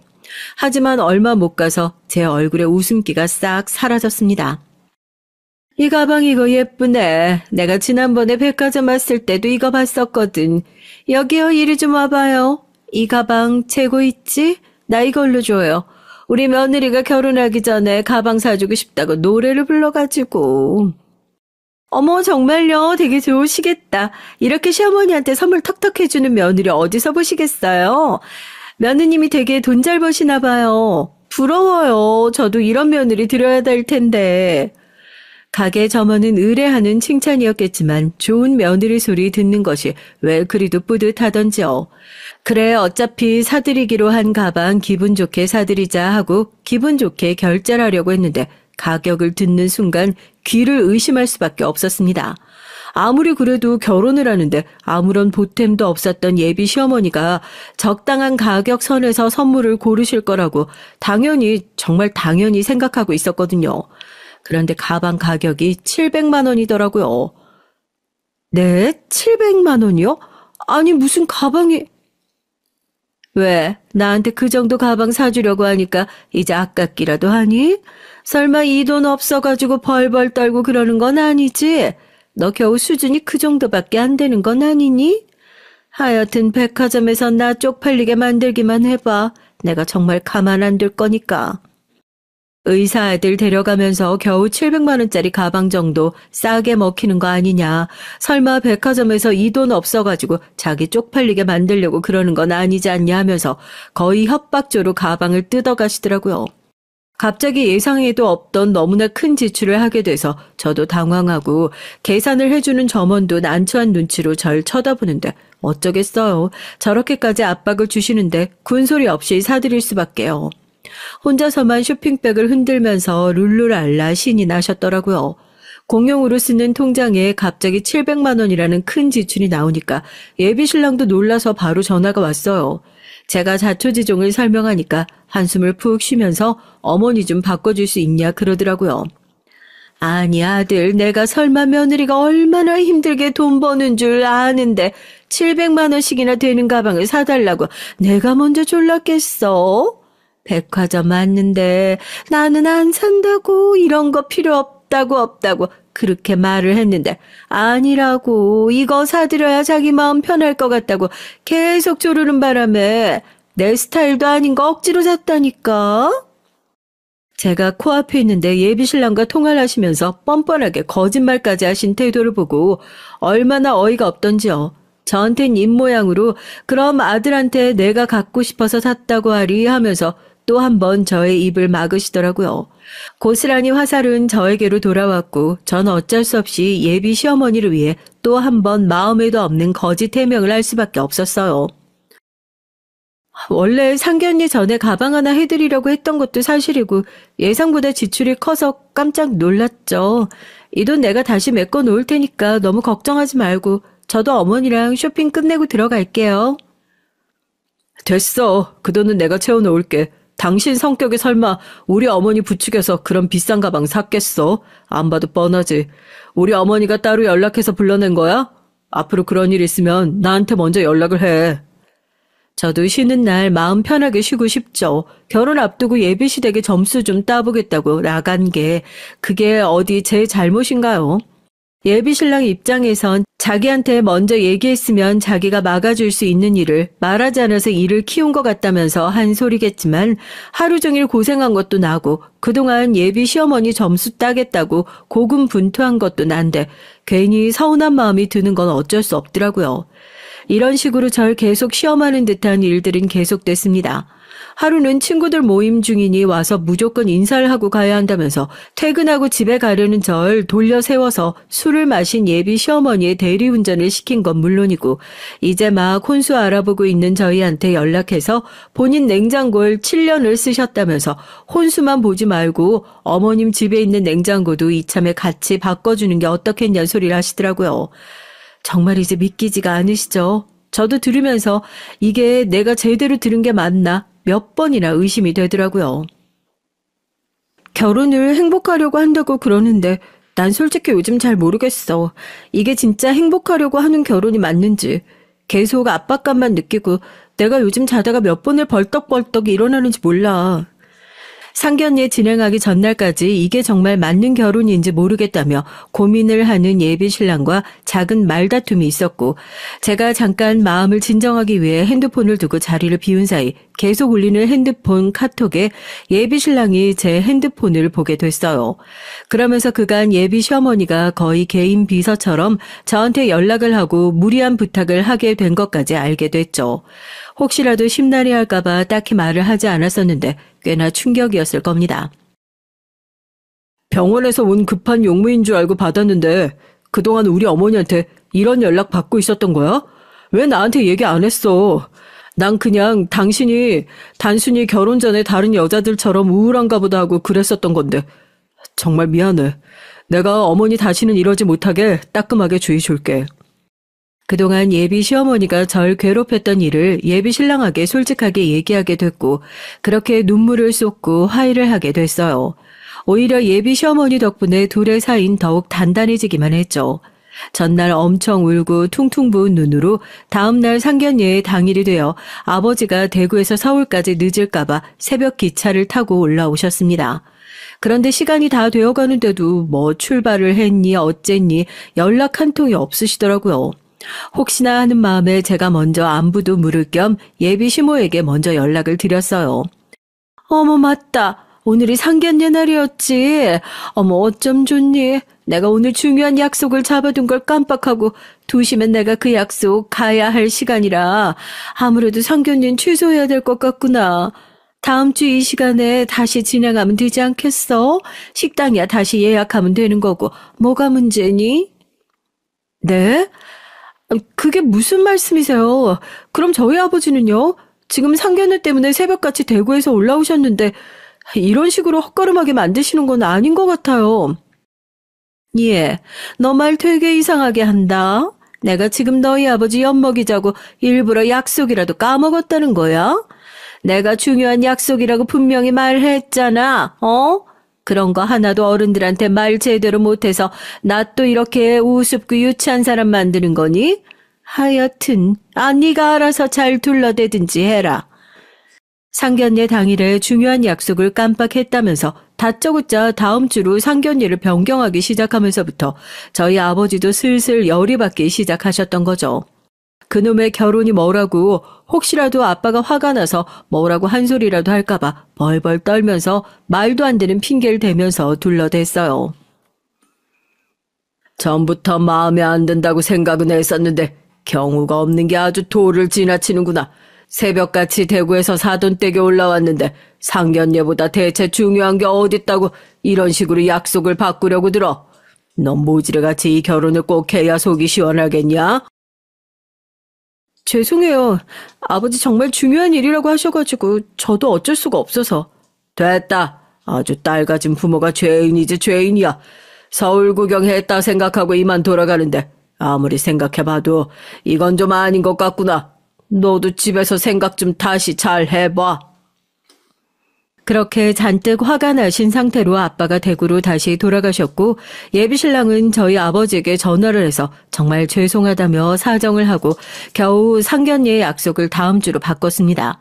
하지만 얼마 못 가서 제 얼굴에 웃음기가 싹 사라졌습니다. 이 가방 이거 예쁘네. 내가 지난번에 백화점 왔을 때도 이거 봤었거든. 여기요, 이리 좀 와봐요. 이 가방 재고 있지? 나 이걸로 줘요. 우리 며느리가 결혼하기 전에 가방 사주고 싶다고 노래를 불러가지고. 어머, 정말요? 되게 좋으시겠다. 이렇게 시어머니한테 선물 턱턱 해주는 며느리 어디서 보시겠어요? 며느님이 되게 돈 잘 버시나 봐요. 부러워요. 저도 이런 며느리 들여야 될 텐데. 가게 점원은 의뢰하는 칭찬이었겠지만 좋은 며느리 소리 듣는 것이 왜 그리도 뿌듯하던지요. 그래 어차피 사드리기로 한 가방 기분 좋게 사드리자 하고 기분 좋게 결제를 하려고 했는데 가격을 듣는 순간 귀를 의심할 수밖에 없었습니다. 아무리 그래도 결혼을 하는데 아무런 보탬도 없었던 예비 시어머니가 적당한 가격 선에서 선물을 고르실 거라고 정말 당연히 생각하고 있었거든요. 그런데 가방 가격이 700만 원이더라고요. 네? 700만 원이요? 아니 무슨 가방이... 왜? 나한테 그 정도 가방 사주려고 하니까 이제 아깝기라도 하니? 설마 이 돈 없어가지고 벌벌 떨고 그러는 건 아니지? 너 겨우 수준이 그 정도밖에 안 되는 건 아니니? 하여튼 백화점에서 나 쪽팔리게 만들기만 해봐. 내가 정말 가만 안 둘 거니까. 의사 아들 데려가면서 겨우 700만 원짜리 가방 정도 싸게 먹히는 거 아니냐. 설마 백화점에서 이 돈 없어가지고 자기 쪽팔리게 만들려고 그러는 건 아니지 않냐 하면서 거의 협박조로 가방을 뜯어가시더라고요. 갑자기 예상에도 없던 너무나 큰 지출을 하게 돼서 저도 당황하고 계산을 해주는 점원도 난처한 눈치로 절 쳐다보는데 어쩌겠어요. 저렇게까지 압박을 주시는데 군소리 없이 사드릴 수밖에요. 혼자서만 쇼핑백을 흔들면서 룰루랄라 신이 나셨더라고요. 공용으로 쓰는 통장에 갑자기 700만 원이라는 큰 지출이 나오니까 예비 신랑도 놀라서 바로 전화가 왔어요. 제가 자초지종을 설명하니까 한숨을 푹 쉬면서 어머니 좀 바꿔줄 수 있냐 그러더라고요. 아니 아들, 내가 설마 며느리가 얼마나 힘들게 돈 버는 줄 아는데 700만 원씩이나 되는 가방을 사달라고 내가 먼저 졸랐겠어? 백화점 왔는데 나는 안 산다고, 이런 거 필요 없다고 그렇게 말을 했는데 아니라고, 이거 사드려야 자기 마음 편할 것 같다고 계속 조르는 바람에 내 스타일도 아닌 거 억지로 샀다니까. 제가 코앞에 있는데 예비신랑과 통화를 하시면서 뻔뻔하게 거짓말까지 하신 태도를 보고 얼마나 어이가 없던지요. 저한텐 입모양으로 그럼 아들한테 내가 갖고 싶어서 샀다고 하리 하면서 또 한 번 저의 입을 막으시더라고요. 고스란히 화살은 저에게로 돌아왔고 전 어쩔 수 없이 예비 시어머니를 위해 또 한 번 마음에도 없는 거짓 해명을 할 수밖에 없었어요. 원래 상견례 전에 가방 하나 해드리려고 했던 것도 사실이고 예상보다 지출이 커서 깜짝 놀랐죠. 이 돈 내가 다시 메꿔 놓을 테니까 너무 걱정하지 말고 저도 어머니랑 쇼핑 끝내고 들어갈게요. 됐어. 그 돈은 내가 채워놓을게. 당신 성격에 설마 우리 어머니 부축해서 그런 비싼 가방 샀겠어? 안 봐도 뻔하지. 우리 어머니가 따로 연락해서 불러낸 거야? 앞으로 그런 일 있으면 나한테 먼저 연락을 해. 저도 쉬는 날 마음 편하게 쉬고 싶죠. 결혼 앞두고 예비시댁에 점수 좀 따보겠다고 나간 게 그게 어디 제 잘못인가요? 예비신랑 입장에선 자기한테 먼저 얘기했으면 자기가 막아줄 수 있는 일을 말하지 않아서 일을 키운 것 같다면서 한 소리겠지만 하루 종일 고생한 것도 나고 그동안 예비 시어머니 점수 따겠다고 고군분투한 것도 난데 괜히 서운한 마음이 드는 건 어쩔 수 없더라고요. 이런 식으로 절 계속 시험하는 듯한 일들은 계속됐습니다. 하루는 친구들 모임 중이니 와서 무조건 인사를 하고 가야 한다면서 퇴근하고 집에 가려는 절 돌려 세워서 술을 마신 예비 시어머니의 대리운전을 시킨 건 물론이고 이제 막 혼수 알아보고 있는 저희한테 연락해서 본인 냉장고를 7년을 쓰셨다면서 혼수만 보지 말고 어머님 집에 있는 냉장고도 이참에 같이 바꿔주는 게 어떻겠냐는 소리를 하시더라고요. 정말 이제 믿기지가 않으시죠? 저도 들으면서 이게 내가 제대로 들은 게 맞나 몇 번이나 의심이 되더라고요. 결혼을 행복하려고 한다고 그러는데 난 솔직히 요즘 잘 모르겠어. 이게 진짜 행복하려고 하는 결혼이 맞는지. 계속 압박감만 느끼고 내가 요즘 자다가 몇 번을 벌떡벌떡 일어나는지 몰라. 상견례 진행하기 전날까지 이게 정말 맞는 결혼인지 모르겠다며 고민을 하는 예비 신랑과 작은 말다툼이 있었고 제가 잠깐 마음을 진정하기 위해 핸드폰을 두고 자리를 비운 사이 계속 울리는 핸드폰 카톡에 예비 신랑이 제 핸드폰을 보게 됐어요. 그러면서 그간 예비 시어머니가 거의 개인 비서처럼 저한테 연락을 하고 무리한 부탁을 하게 된 것까지 알게 됐죠. 혹시라도 심란해 할까봐 딱히 말을 하지 않았었는데 꽤나 충격이었을 겁니다. 병원에서 온 급한 용무인 줄 알고 받았는데 그동안 우리 어머니한테 이런 연락 받고 있었던 거야? 왜 나한테 얘기 안 했어? 난 그냥 당신이 단순히 결혼 전에 다른 여자들처럼 우울한가 보다 하고 그랬었던 건데 정말 미안해. 내가 어머니 다시는 이러지 못하게 따끔하게 주의 줄게. 그동안 예비 시어머니가 절 괴롭혔던 일을 예비 신랑에게 솔직하게 얘기하게 됐고 그렇게 눈물을 쏟고 화해를 하게 됐어요. 오히려 예비 시어머니 덕분에 둘의 사이는 더욱 단단해지기만 했죠. 전날 엄청 울고 퉁퉁 부은 눈으로 다음날 상견례의 당일이 되어 아버지가 대구에서 서울까지 늦을까봐 새벽 기차를 타고 올라오셨습니다. 그런데 시간이 다 되어가는데도 뭐 출발을 했니 어쨌니 연락 한 통이 없으시더라고요. 혹시나 하는 마음에 제가 먼저 안부도 물을 겸 예비 시모에게 먼저 연락을 드렸어요. 어머 맞다. 오늘이 상견례 날이었지. 어머 어쩜 좋니. 내가 오늘 중요한 약속을 잡아둔 걸 깜빡하고 2시면 내가 그 약속 가야 할 시간이라 아무래도 상견례는 취소해야 될 것 같구나. 다음 주 이 시간에 다시 진행하면 되지 않겠어? 식당이야 다시 예약하면 되는 거고 뭐가 문제니? 네? 그게 무슨 말씀이세요? 그럼 저희 아버지는요? 지금 상견례 때문에 새벽같이 대구에서 올라오셨는데 이런 식으로 헛걸음하게 만드시는 건 아닌 것 같아요. 예, 너 말 되게 이상하게 한다. 내가 지금 너희 아버지 엿먹이자고 일부러 약속이라도 까먹었다는 거야? 내가 중요한 약속이라고 분명히 말했잖아. 그런 거 하나도 어른들한테 말 제대로 못해서 나 또 이렇게 우습고 유치한 사람 만드는 거니? 하여튼 네가 알아서 잘 둘러대든지 해라. 상견례 당일에 중요한 약속을 깜빡했다면서 다짜고짜 다음 주로 상견례를 변경하기 시작하면서부터 저희 아버지도 슬슬 열이 받기 시작하셨던 거죠. 그놈의 결혼이 뭐라고 혹시라도 아빠가 화가 나서 뭐라고 한 소리라도 할까봐 벌벌 떨면서 말도 안 되는 핑계를 대면서 둘러댔어요. 전부터 마음에 안 든다고 생각은 했었는데 경우가 없는 게 아주 도를 지나치는구나. 새벽같이 대구에서 사돈댁에 올라왔는데 상견례보다 대체 중요한 게 어딨다고 이런 식으로 약속을 바꾸려고 들어. 넌 모지르같이 이 결혼을 꼭 해야 속이 시원하겠냐? 죄송해요. 아버지 정말 중요한 일이라고 하셔가지고 저도 어쩔 수가 없어서. 됐다. 아주 딸 가진 부모가 죄인이지 죄인이야. 서울 구경했다 생각하고 이만 돌아가는데 아무리 생각해봐도 이건 좀 아닌 것 같구나. 너도 집에서 생각 좀 다시 잘 해봐. 그렇게 잔뜩 화가 나신 상태로 아빠가 대구로 다시 돌아가셨고 예비신랑은 저희 아버지에게 전화를 해서 정말 죄송하다며 사정을 하고 겨우 상견례 약속을 다음 주로 바꿨습니다.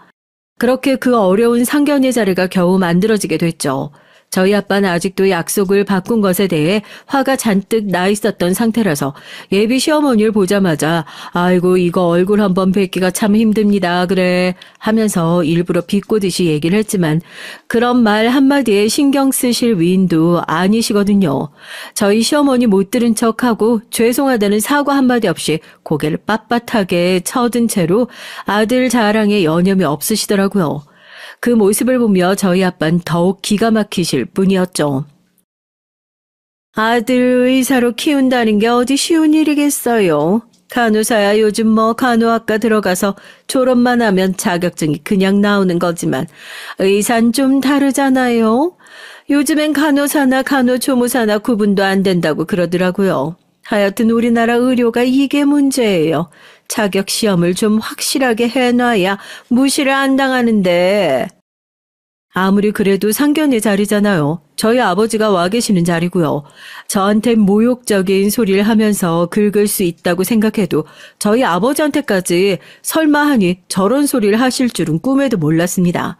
그렇게 그 어려운 상견례 자리가 겨우 만들어지게 됐죠. 저희 아빠는 아직도 약속을 바꾼 것에 대해 화가 잔뜩 나 있었던 상태라서 예비 시어머니를 보자마자 아이고 이거 얼굴 한번 뵙기가 참 힘듭니다 그래 하면서 일부러 비꼬듯이 얘기를 했지만 그런 말 한마디에 신경 쓰실 위인도 아니시거든요. 저희 시어머니 못 들은 척하고 죄송하다는 사과 한마디 없이 고개를 빳빳하게 쳐든 채로 아들 자랑에 여념이 없으시더라고요. 그 모습을 보며 저희 아빠는 더욱 기가 막히실 뿐이었죠. 아들 의사로 키운다는 게 어디 쉬운 일이겠어요. 간호사야 요즘 뭐 간호학과 들어가서 졸업만 하면 자격증이 그냥 나오는 거지만 의사는 좀 다르잖아요. 요즘엔 간호사나 간호조무사나 구분도 안 된다고 그러더라고요. 하여튼 우리나라 의료가 이게 문제예요. 자격 시험을 좀 확실하게 해놔야 무시를 안 당하는데. 아무리 그래도 상견례 자리잖아요. 저희 아버지가 와 계시는 자리고요. 저한테 모욕적인 소리를 하면서 긁을 수 있다고 생각해도 저희 아버지한테까지 설마 하니 저런 소리를 하실 줄은 꿈에도 몰랐습니다.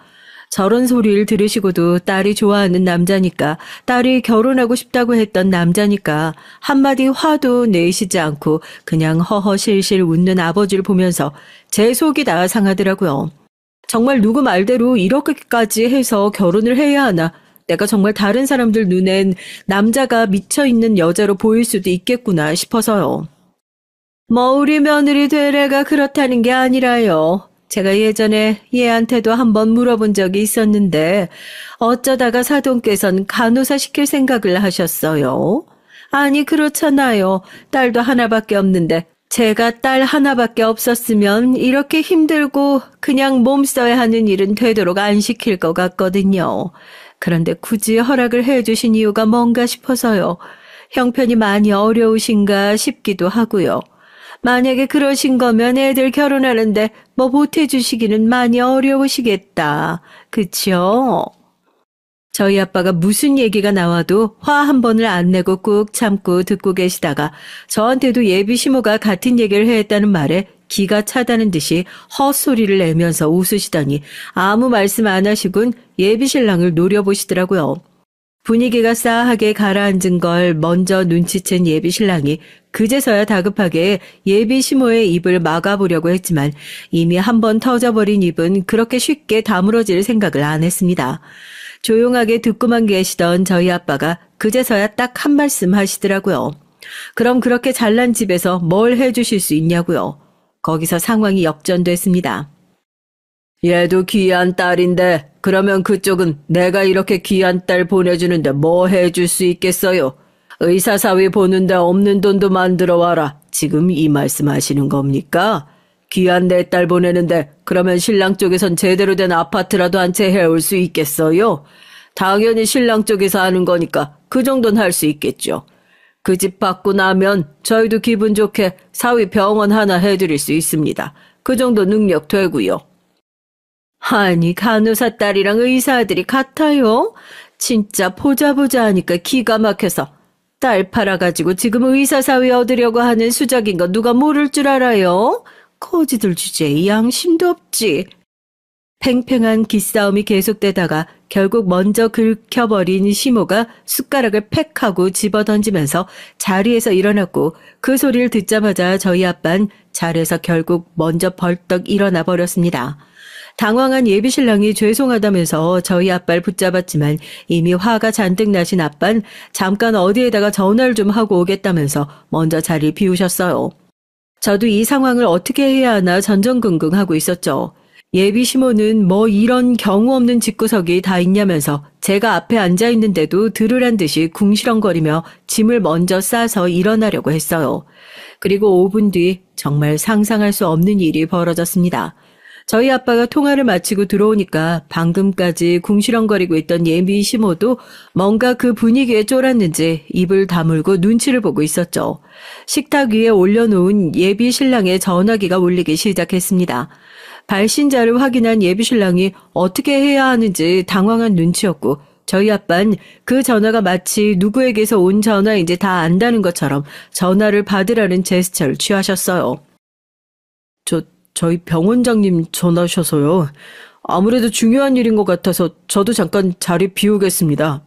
저런 소리를 들으시고도 딸이 좋아하는 남자니까, 딸이 결혼하고 싶다고 했던 남자니까 한마디 화도 내시지 않고 그냥 허허실실 웃는 아버지를 보면서 제 속이 다 상하더라고요. 정말 누구 말대로 이렇게까지 해서 결혼을 해야 하나? 내가 정말 다른 사람들 눈엔 남자가 미쳐있는 여자로 보일 수도 있겠구나 싶어서요. 뭐 우리 며느리 되래가 그렇다는 게 아니라요. 제가 예전에 얘한테도 한번 물어본 적이 있었는데 어쩌다가 사돈께선 간호사 시킬 생각을 하셨어요. 아니 그렇잖아요. 딸도 하나밖에 없는데 제가 딸 하나밖에 없었으면 이렇게 힘들고 그냥 몸 써야 하는 일은 되도록 안 시킬 것 같거든요. 그런데 굳이 허락을 해주신 이유가 뭔가 싶어서요. 형편이 많이 어려우신가 싶기도 하고요. 만약에 그러신 거면 애들 결혼하는데 뭐 보태주시기는 많이 어려우시겠다. 그쵸? 저희 아빠가 무슨 얘기가 나와도 화 한 번을 안 내고 꾹 참고 듣고 계시다가 저한테도 예비 시모가 같은 얘기를 했다는 말에 기가 차다는 듯이 헛소리를 내면서 웃으시더니 아무 말씀 안 하시곤 예비 신랑을 노려보시더라고요. 분위기가 싸하게 가라앉은 걸 먼저 눈치챈 예비 신랑이 그제서야 다급하게 예비 시모의 입을 막아보려고 했지만 이미 한 번 터져버린 입은 그렇게 쉽게 다물어질 생각을 안 했습니다. 조용하게 듣고만 계시던 저희 아빠가 그제서야 딱 한 말씀 하시더라고요. 그럼 그렇게 잘난 집에서 뭘 해주실 수 있냐고요. 거기서 상황이 역전됐습니다. 얘도 귀한 딸인데 그러면 그쪽은 내가 이렇게 귀한 딸 보내주는데 뭐 해줄 수 있겠어요? 의사사위 보는데 없는 돈도 만들어 와라. 지금 이 말씀 하시는 겁니까? 귀한 내 딸 보내는데 그러면 신랑 쪽에선 제대로 된 아파트라도 한 채 해올 수 있겠어요? 당연히 신랑 쪽에서 하는 거니까 그 정도는 할 수 있겠죠. 그 집 받고 나면 저희도 기분 좋게 사위 병원 하나 해드릴 수 있습니다. 그 정도 능력 되고요. 아니 간호사 딸이랑 의사 아들이 같아요? 진짜 보자 하니까 기가 막혀서 딸 팔아가지고 지금 의사 사위 얻으려고 하는 수작인 거 누가 모를 줄 알아요? 거지들 주제에 양심도 없지. 팽팽한 기싸움이 계속되다가 결국 먼저 긁혀버린 시모가 숟가락을 팩 하고 집어던지면서 자리에서 일어났고 그 소리를 듣자마자 저희 아빤 자리에서 결국 먼저 벌떡 일어나 버렸습니다. 당황한 예비신랑이 죄송하다면서 저희 아빠를 붙잡았지만 이미 화가 잔뜩 나신 아빤 잠깐 어디에다가 전화를 좀 하고 오겠다면서 먼저 자리를 비우셨어요. 저도 이 상황을 어떻게 해야 하나 전전긍긍하고 있었죠. 예비 시모는 뭐 이런 경우 없는 집구석이 다 있냐면서 제가 앞에 앉아 있는데도 들으란 듯이 궁시렁거리며 짐을 먼저 싸서 일어나려고 했어요. 그리고 5분 뒤 정말 상상할 수 없는 일이 벌어졌습니다. 저희 아빠가 통화를 마치고 들어오니까 방금까지 궁시렁거리고 있던 예비 시모도 뭔가 그 분위기에 쫄았는지 입을 다물고 눈치를 보고 있었죠. 식탁 위에 올려놓은 예비 신랑의 전화기가 울리기 시작했습니다. 발신자를 확인한 예비 신랑이 어떻게 해야 하는지 당황한 눈치였고 저희 아빤 그 전화가 마치 누구에게서 온 전화인지 다 안다는 것처럼 전화를 받으라는 제스처를 취하셨어요. 저희 병원장님 전화셔서요. 아무래도 중요한 일인 것 같아서 저도 잠깐 자리 비우겠습니다.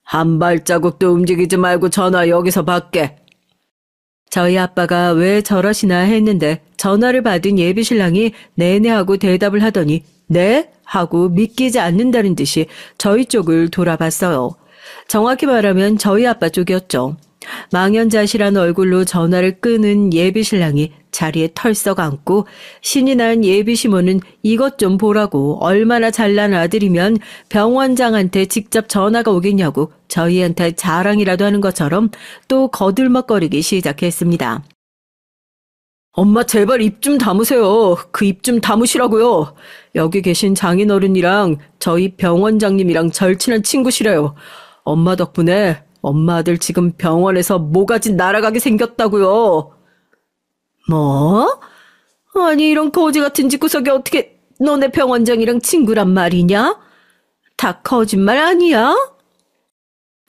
한 발자국도 움직이지 말고 전화 여기서 받게. 저희 아빠가 왜 저러시나 했는데 전화를 받은 예비신랑이 네네 하고 대답을 하더니 네? 하고 믿기지 않는다는 듯이 저희 쪽을 돌아봤어요. 정확히 말하면 저희 아빠 쪽이었죠. 망연자실한 얼굴로 전화를 끄는 예비신랑이 자리에 털썩 앉고 신이 난 예비시모는 이것 좀 보라고 얼마나 잘난 아들이면 병원장한테 직접 전화가 오겠냐고 저희한테 자랑이라도 하는 것처럼 또 거들먹거리기 시작했습니다. 엄마 제발 입 좀 다무세요. 그 입 좀 다무시라고요. 여기 계신 장인어른이랑 저희 병원장님이랑 절친한 친구시래요. 엄마 덕분에 엄마 아들 지금 병원에서 모가지 날아가게 생겼다고요. 뭐? 아니 이런 거지 같은 집구석이 어떻게 너네 병원장이랑 친구란 말이냐? 다 거짓말 아니야?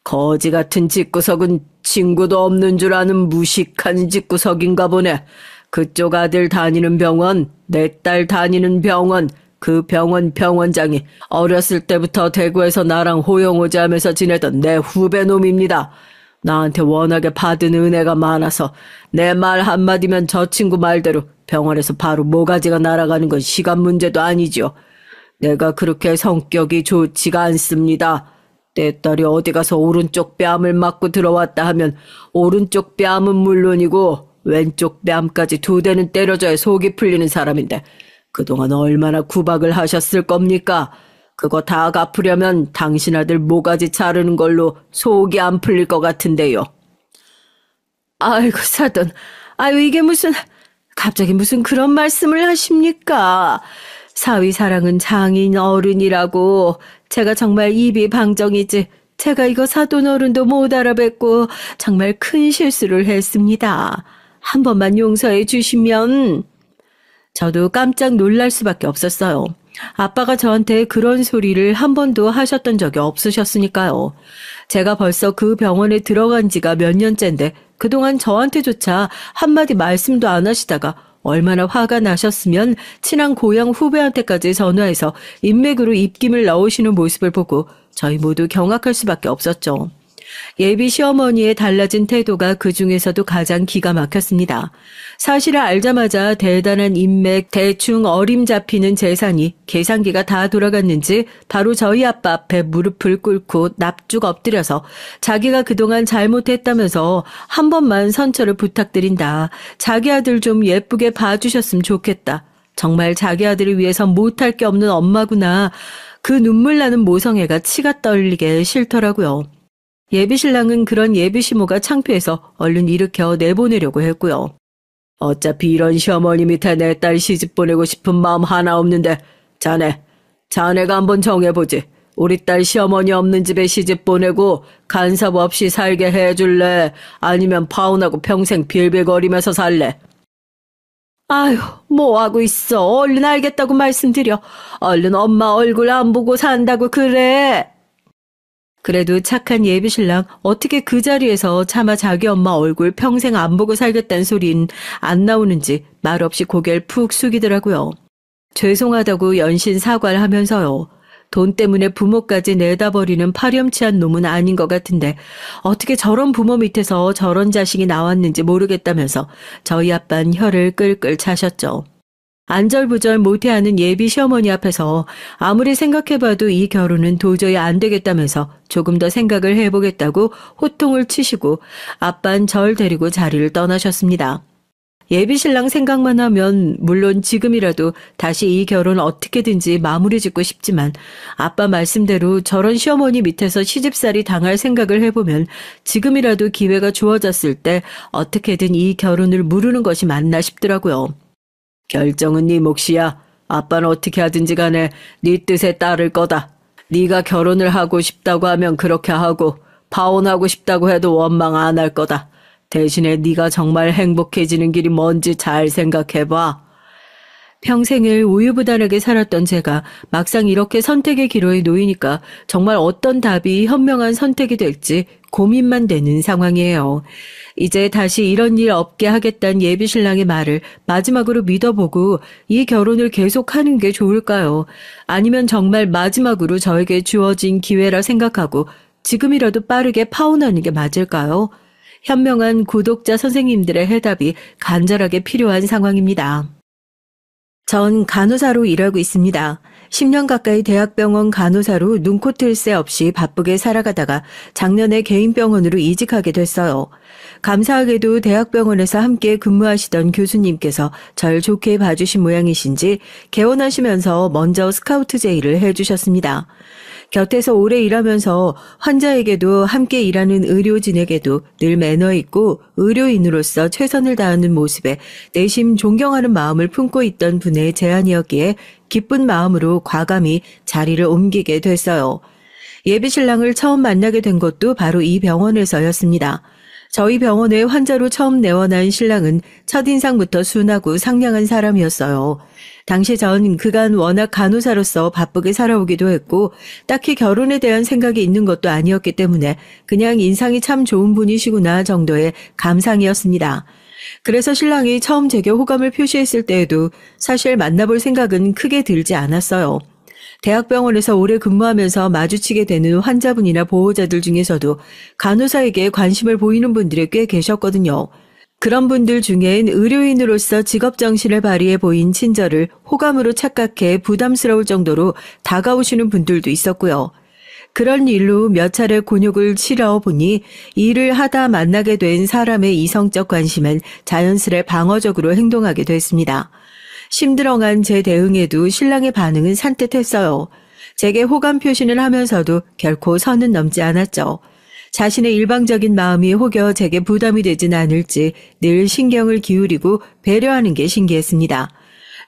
거지 같은 집구석은 친구도 없는 줄 아는 무식한 집구석인가 보네. 그쪽 아들 다니는 병원, 내 딸 다니는 병원, 그 병원 병원장이 어렸을 때부터 대구에서 나랑 호영호재하면서 지내던 내 후배놈입니다. 나한테 워낙에 받은 은혜가 많아서 내 말 한마디면 저 친구 말대로 병원에서 바로 모가지가 날아가는 건 시간 문제도 아니죠. 내가 그렇게 성격이 좋지가 않습니다. 내 딸이 어디 가서 오른쪽 뺨을 맞고 들어왔다 하면 오른쪽 뺨은 물론이고 왼쪽 뺨까지 2대는 때려줘야 속이 풀리는 사람인데 그동안 얼마나 구박을 하셨을 겁니까? 그거 다 갚으려면 당신 아들 모가지 자르는 걸로 속이 안 풀릴 것 같은데요. 아이고 사돈, 아유 이게 갑자기 무슨 그런 말씀을 하십니까? 사위사랑은 장인 어른이라고. 제가 정말 입이 방정이지 제가 이거 사돈 어른도 못 알아뵙고 정말 큰 실수를 했습니다. 한 번만 용서해 주시면. 저도 깜짝 놀랄 수밖에 없었어요. 아빠가 저한테 그런 소리를 한 번도 하셨던 적이 없으셨으니까요. 제가 벌써 그 병원에 들어간 지가 몇 년째인데 그동안 저한테조차 한마디 말씀도 안 하시다가 얼마나 화가 나셨으면 친한 고향 후배한테까지 전화해서 인맥으로 입김을 넣으시는 모습을 보고 저희 모두 경악할 수밖에 없었죠. 예비 시어머니의 달라진 태도가 그 중에서도 가장 기가 막혔습니다. 사실을 알자마자 대단한 인맥, 대충 어림잡히는 재산이 계산기가 다 돌아갔는지 바로 저희 아빠 앞에 무릎을 꿇고 납죽 엎드려서 자기가 그동안 잘못했다면서 한 번만 선처를 부탁드린다. 자기 아들 좀 예쁘게 봐주셨으면 좋겠다. 정말 자기 아들을 위해서 못할 게 없는 엄마구나. 그 눈물 나는 모성애가 치가 떨리게 싫더라고요. 예비신랑은 그런 예비시모가 창피해서 얼른 일으켜 내보내려고 했고요. 어차피 이런 시어머니 밑에 내 딸 시집 보내고 싶은 마음 하나 없는데 자네가 한번 정해보지. 우리 딸 시어머니 없는 집에 시집 보내고 간섭 없이 살게 해줄래? 아니면 파혼하고 평생 빌빌거리면서 살래? 아휴, 뭐하고 있어. 얼른 알겠다고 말씀드려. 얼른 엄마 얼굴 안 보고 산다고 그래. 그래도 착한 예비신랑 어떻게 그 자리에서 차마 자기 엄마 얼굴 평생 안 보고 살겠다는 소린 안 나오는지 말없이 고개를 푹 숙이더라고요. 죄송하다고 연신 사과를 하면서요. 돈 때문에 부모까지 내다버리는 파렴치한 놈은 아닌 것 같은데 어떻게 저런 부모 밑에서 저런 자식이 나왔는지 모르겠다면서 저희 아빠는 혀를 끌끌 차셨죠. 안절부절 못해하는 예비 시어머니 앞에서 아무리 생각해봐도 이 결혼은 도저히 안 되겠다면서 조금 더 생각을 해보겠다고 호통을 치시고 아빠는 절 데리고 자리를 떠나셨습니다. 예비 신랑 생각만 하면 물론 지금이라도 다시 이 결혼 어떻게든지 마무리 짓고 싶지만 아빠 말씀대로 저런 시어머니 밑에서 시집살이 당할 생각을 해보면 지금이라도 기회가 주어졌을 때 어떻게든 이 결혼을 무르는 것이 맞나 싶더라고요. 결정은 네 몫이야. 아빠는 어떻게 하든지 간에 네 뜻에 따를 거다. 네가 결혼을 하고 싶다고 하면 그렇게 하고 파혼하고 싶다고 해도 원망 안 할 거다. 대신에 네가 정말 행복해지는 길이 뭔지 잘 생각해봐. 평생을 우유부단하게 살았던 제가 막상 이렇게 선택의 기로에 놓이니까 정말 어떤 답이 현명한 선택이 될지 고민만 되는 상황이에요. 이제 다시 이런 일 없게 하겠다는 예비신랑의 말을 마지막으로 믿어보고 이 결혼을 계속하는 게 좋을까요? 아니면 정말 마지막으로 저에게 주어진 기회라 생각하고 지금이라도 빠르게 파혼하는 게 맞을까요? 현명한 구독자 선생님들의 해답이 간절하게 필요한 상황입니다. 전 간호사로 일하고 있습니다. 10년 가까이 대학병원 간호사로 눈코 뜰 새 없이 바쁘게 살아가다가 작년에 개인 병원으로 이직하게 됐어요. 감사하게도 대학병원에서 함께 근무하시던 교수님께서 절 좋게 봐주신 모양이신지 개원하시면서 먼저 스카우트 제의를 해주셨습니다. 곁에서 오래 일하면서 환자에게도 함께 일하는 의료진에게도 늘 매너 있고 의료인으로서 최선을 다하는 모습에 내심 존경하는 마음을 품고 있던 분의 제안이었기에 기쁜 마음으로 과감히 자리를 옮기게 됐어요. 예비 신랑을 처음 만나게 된 것도 바로 이 병원에서였습니다. 저희 병원에 환자로 처음 내원한 신랑은 첫인상부터 순하고 상냥한 사람이었어요. 당시 전 그간 워낙 간호사로서 바쁘게 살아오기도 했고 딱히 결혼에 대한 생각이 있는 것도 아니었기 때문에 그냥 인상이 참 좋은 분이시구나 정도의 감상이었습니다. 그래서 신랑이 처음 제게 호감을 표시했을 때에도 사실 만나볼 생각은 크게 들지 않았어요. 대학병원에서 오래 근무하면서 마주치게 되는 환자분이나 보호자들 중에서도 간호사에게 관심을 보이는 분들이 꽤 계셨거든요. 그런 분들 중엔 의료인으로서 직업정신을 발휘해 보인 친절을 호감으로 착각해 부담스러울 정도로 다가오시는 분들도 있었고요. 그런 일로 몇 차례 곤욕을 치러 보니 일을 하다 만나게 된 사람의 이성적 관심은 자연스레 방어적으로 행동하게 됐습니다. 심드렁한 제 대응에도 신랑의 반응은 산뜻했어요. 제게 호감 표시는 하면서도 결코 선은 넘지 않았죠. 자신의 일방적인 마음이 혹여 제게 부담이 되진 않을지 늘 신경을 기울이고 배려하는 게 신기했습니다.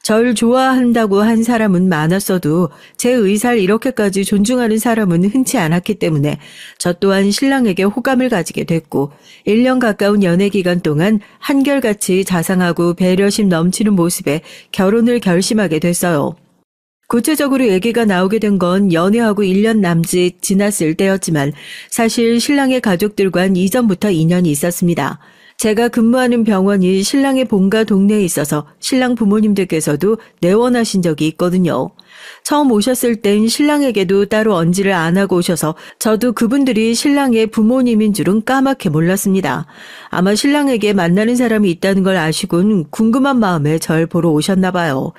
절 좋아한다고 한 사람은 많았어도 제 의사를 이렇게까지 존중하는 사람은 흔치 않았기 때문에 저 또한 신랑에게 호감을 가지게 됐고 1년 가까운 연애 기간 동안 한결같이 자상하고 배려심 넘치는 모습에 결혼을 결심하게 됐어요. 구체적으로 얘기가 나오게 된 건 연애하고 1년 남짓 지났을 때였지만 사실 신랑의 가족들과는 이전부터 인연이 있었습니다. 제가 근무하는 병원이 신랑의 본가 동네에 있어서 신랑 부모님들께서도 내원하신 적이 있거든요. 처음 오셨을 땐 신랑에게도 따로 언지를 안 하고 오셔서 저도 그분들이 신랑의 부모님인 줄은 까맣게 몰랐습니다. 아마 신랑에게 만나는 사람이 있다는 걸 아시곤 궁금한 마음에 절 보러 오셨나 봐요.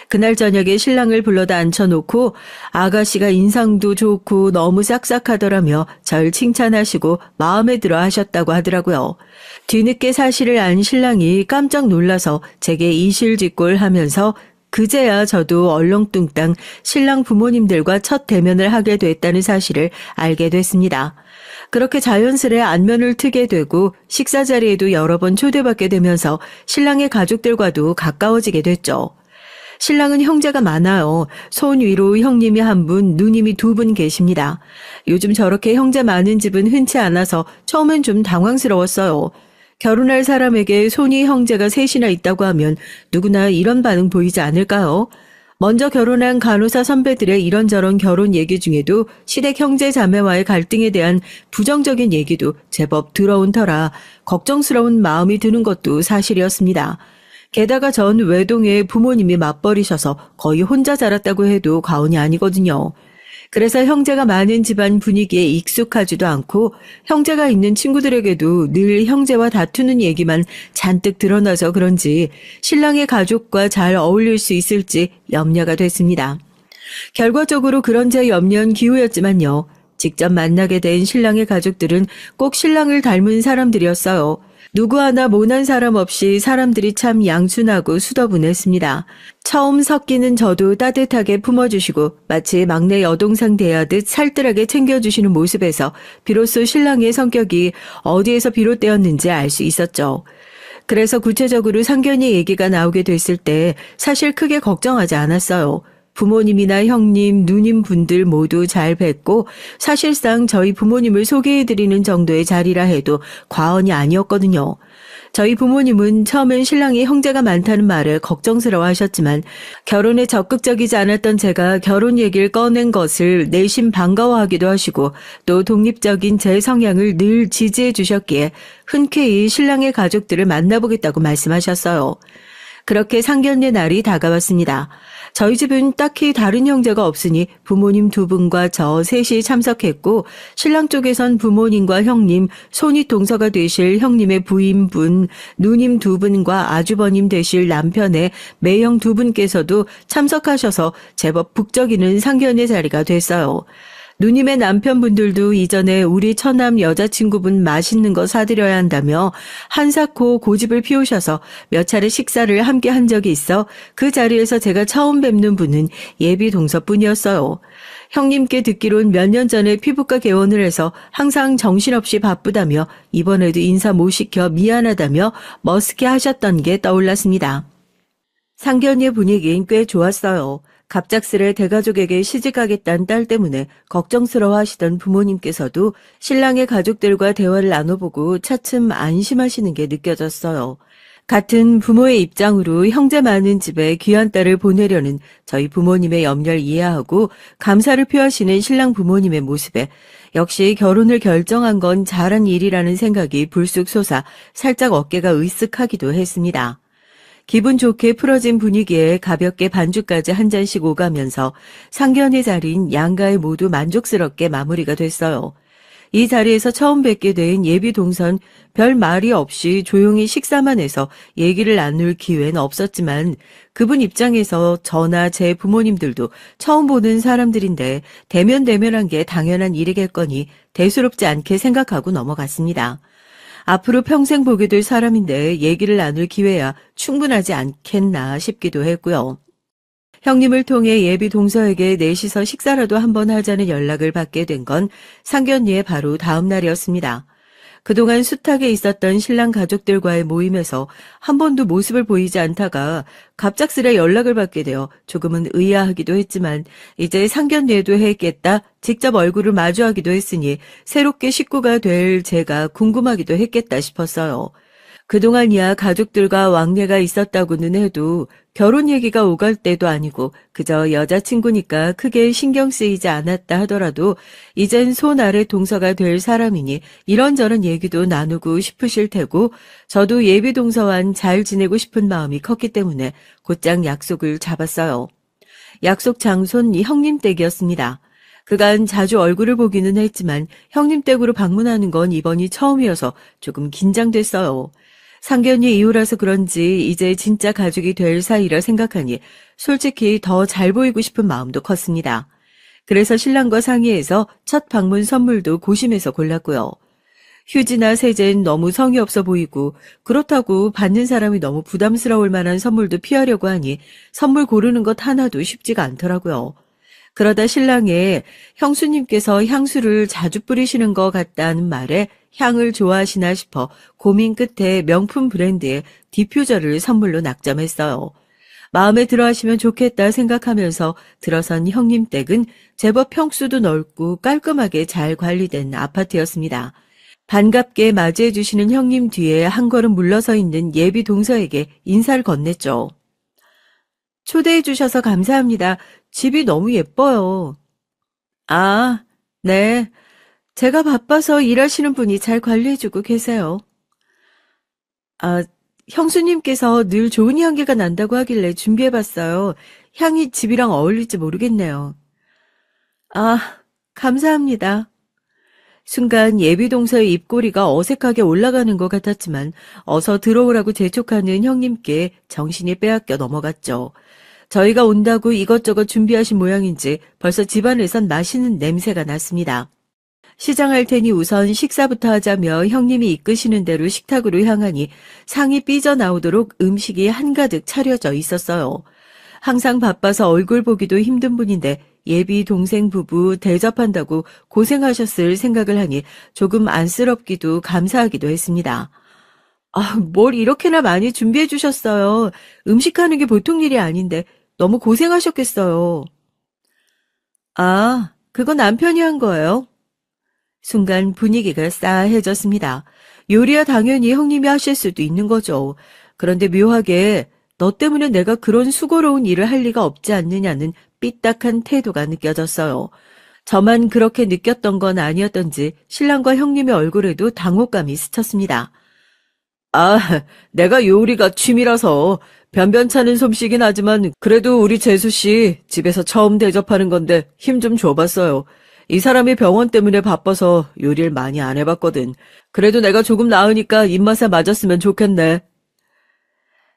그날 저녁에 신랑을 불러다 앉혀놓고 아가씨가 인상도 좋고 너무 싹싹하더라며 절 칭찬하시고 마음에 들어 하셨다고 하더라고요. 뒤늦게 사실을 안 신랑이 깜짝 놀라서 제게 이실직고를 하면서 그제야 저도 얼렁뚱땅 신랑 부모님들과 첫 대면을 하게 됐다는 사실을 알게 됐습니다. 그렇게 자연스레 안면을 트게 되고 식사 자리에도 여러 번 초대받게 되면서 신랑의 가족들과도 가까워지게 됐죠. 신랑은 형제가 많아요. 손 위로 형님이 1분, 누님이 2분 계십니다. 요즘 저렇게 형제 많은 집은 흔치 않아서 처음엔 좀 당황스러웠어요. 결혼할 사람에게 손위 형제가 3이나 있다고 하면 누구나 이런 반응 보이지 않을까요? 먼저 결혼한 간호사 선배들의 이런저런 결혼 얘기 중에도 시댁 형제 자매와의 갈등에 대한 부정적인 얘기도 제법 들어온 터라 걱정스러운 마음이 드는 것도 사실이었습니다. 게다가 전 외동에 부모님이 맞벌이셔서 거의 혼자 자랐다고 해도 과언이 아니거든요. 그래서 형제가 많은 집안 분위기에 익숙하지도 않고 형제가 있는 친구들에게도 늘 형제와 다투는 얘기만 잔뜩 드러나서 그런지 신랑의 가족과 잘 어울릴 수 있을지 염려가 됐습니다. 결과적으로 그런 제 염려는 기우였지만요. 직접 만나게 된 신랑의 가족들은 꼭 신랑을 닮은 사람들이었어요. 누구 하나 모난 사람 없이 사람들이 참 양순하고 수더분했습니다. 처음 섞이는 저도 따뜻하게 품어주시고 마치 막내 여동생 대하듯 살뜰하게 챙겨주시는 모습에서 비로소 신랑의 성격이 어디에서 비롯되었는지 알 수 있었죠. 그래서 구체적으로 상견례 얘기가 나오게 됐을 때 사실 크게 걱정하지 않았어요. 부모님이나 형님, 누님 분들 모두 잘 뵙고 사실상 저희 부모님을 소개해드리는 정도의 자리라 해도 과언이 아니었거든요. 저희 부모님은 처음엔 신랑이 형제가 많다는 말에 걱정스러워 하셨지만 결혼에 적극적이지 않았던 제가 결혼 얘기를 꺼낸 것을 내심 반가워하기도 하시고 또 독립적인 제 성향을 늘 지지해 주셨기에 흔쾌히 신랑의 가족들을 만나보겠다고 말씀하셨어요. 그렇게 상견례 날이 다가왔습니다. 저희 집은 딱히 다른 형제가 없으니 부모님 두 분과 저 셋이 참석했고 신랑 쪽에선 부모님과 형님, 손윗 동서가 되실 형님의 부인분, 누님 두 분과 아주버님 되실 남편의 매형 두 분께서도 참석하셔서 제법 북적이는 상견례 자리가 됐어요. 누님의 남편분들도 이전에 우리 처남 여자친구분 맛있는 거 사드려야 한다며 한사코 고집을 피우셔서 몇 차례 식사를 함께 한 적이 있어 그 자리에서 제가 처음 뵙는 분은 예비 동서뿐이었어요. 형님께 듣기론 몇 년 전에 피부과 개원을 해서 항상 정신없이 바쁘다며 이번에도 인사 못 시켜 미안하다며 머쓱해 하셨던 게 떠올랐습니다. 상견례 분위기는 꽤 좋았어요. 갑작스레 대가족에게 시집가겠다는 딸 때문에 걱정스러워하시던 부모님께서도 신랑의 가족들과 대화를 나눠보고 차츰 안심하시는 게 느껴졌어요. 같은 부모의 입장으로 형제 많은 집에 귀한 딸을 보내려는 저희 부모님의 염려를 이해하고 감사를 표하시는 신랑 부모님의 모습에 역시 결혼을 결정한 건 잘한 일이라는 생각이 불쑥 솟아 살짝 어깨가 으쓱하기도 했습니다. 기분 좋게 풀어진 분위기에 가볍게 반주까지 한 잔씩 오가면서 상견례 자리인 양가에 모두 만족스럽게 마무리가 됐어요. 이 자리에서 처음 뵙게 된 예비 동선 별 말이 없이 조용히 식사만 해서 얘기를 나눌 기회는 없었지만 그분 입장에서 저나 제 부모님들도 처음 보는 사람들인데 대면대면한 게 당연한 일이겠거니 대수롭지 않게 생각하고 넘어갔습니다. 앞으로 평생 보게 될 사람인데 얘기를 나눌 기회야 충분하지 않겠나 싶기도 했고요. 형님을 통해 예비 동서에게 넷이서 식사라도 한번 하자는 연락을 받게 된 건 상견례의 바로 다음 날이었습니다. 그동안 숱하게 있었던 신랑 가족들과의 모임에서 한 번도 모습을 보이지 않다가 갑작스레 연락을 받게 되어 조금은 의아하기도 했지만 이제 상견례도 했겠다, 직접 얼굴을 마주하기도 했으니 새롭게 식구가 될 제가 궁금하기도 했겠다 싶었어요. 그동안이야 가족들과 왕래가 있었다고는 해도 결혼 얘기가 오갈 때도 아니고 그저 여자친구니까 크게 신경 쓰이지 않았다 하더라도 이젠 손 아래 동서가 될 사람이니 이런저런 얘기도 나누고 싶으실 테고 저도 예비 동서와는 잘 지내고 싶은 마음이 컸기 때문에 곧장 약속을 잡았어요. 약속 장소는 형님 댁이었습니다. 그간 자주 얼굴을 보기는 했지만 형님 댁으로 방문하는 건 이번이 처음이어서 조금 긴장됐어요. 상견례 이후라서 그런지 이제 진짜 가족이 될 사이라 생각하니 솔직히 더 잘 보이고 싶은 마음도 컸습니다. 그래서 신랑과 상의해서 첫 방문 선물도 고심해서 골랐고요. 휴지나 세제는 너무 성의 없어 보이고 그렇다고 받는 사람이 너무 부담스러울 만한 선물도 피하려고 하니 선물 고르는 것 하나도 쉽지가 않더라고요. 그러다 신랑의 형수님께서 향수를 자주 뿌리시는 것 같다는 말에 향을 좋아하시나 싶어 고민 끝에 명품 브랜드의 디퓨저를 선물로 낙점했어요. 마음에 들어 하시면 좋겠다 생각하면서 들어선 형님 댁은 제법 평수도 넓고 깔끔하게 잘 관리된 아파트였습니다. 반갑게 맞이해 주시는 형님 뒤에 한 걸음 물러서 있는 예비 동서에게 인사를 건넸죠. 초대해 주셔서 감사합니다. 집이 너무 예뻐요. 아, 네. 제가 바빠서 일하시는 분이 잘 관리해주고 계세요. 아, 형수님께서 늘 좋은 향기가 난다고 하길래 준비해봤어요. 향이 집이랑 어울릴지 모르겠네요. 아, 감사합니다. 순간 예비동서의 입꼬리가 어색하게 올라가는 것 같았지만 어서 들어오라고 재촉하는 형님께 정신이 빼앗겨 넘어갔죠. 저희가 온다고 이것저것 준비하신 모양인지 벌써 집안에선 맛있는 냄새가 났습니다. 시장할 테니 우선 식사부터 하자며 형님이 이끄시는 대로 식탁으로 향하니 상이 삐져나오도록 음식이 한가득 차려져 있었어요. 항상 바빠서 얼굴 보기도 힘든 분인데 예비 동생 부부 대접한다고 고생하셨을 생각을 하니 조금 안쓰럽기도 감사하기도 했습니다. 아, 뭘 이렇게나 많이 준비해 주셨어요. 음식하는 게 보통 일이 아닌데 너무 고생하셨겠어요. 아, 그거 남편이 한 거예요? 순간 분위기가 싸해졌습니다. 요리야 당연히 형님이 하실 수도 있는 거죠. 그런데 묘하게 너 때문에 내가 그런 수고로운 일을 할 리가 없지 않느냐는 삐딱한 태도가 느껴졌어요. 저만 그렇게 느꼈던 건 아니었던지 신랑과 형님의 얼굴에도 당혹감이 스쳤습니다. 아, 내가 요리가 취미라서 변변찮은 솜씨긴 하지만 그래도 우리 재수 씨 집에서 처음 대접하는 건데 힘 좀 줘봤어요. 이 사람이 병원 때문에 바빠서 요리를 많이 안 해봤거든. 그래도 내가 조금 나으니까 입맛에 맞았으면 좋겠네.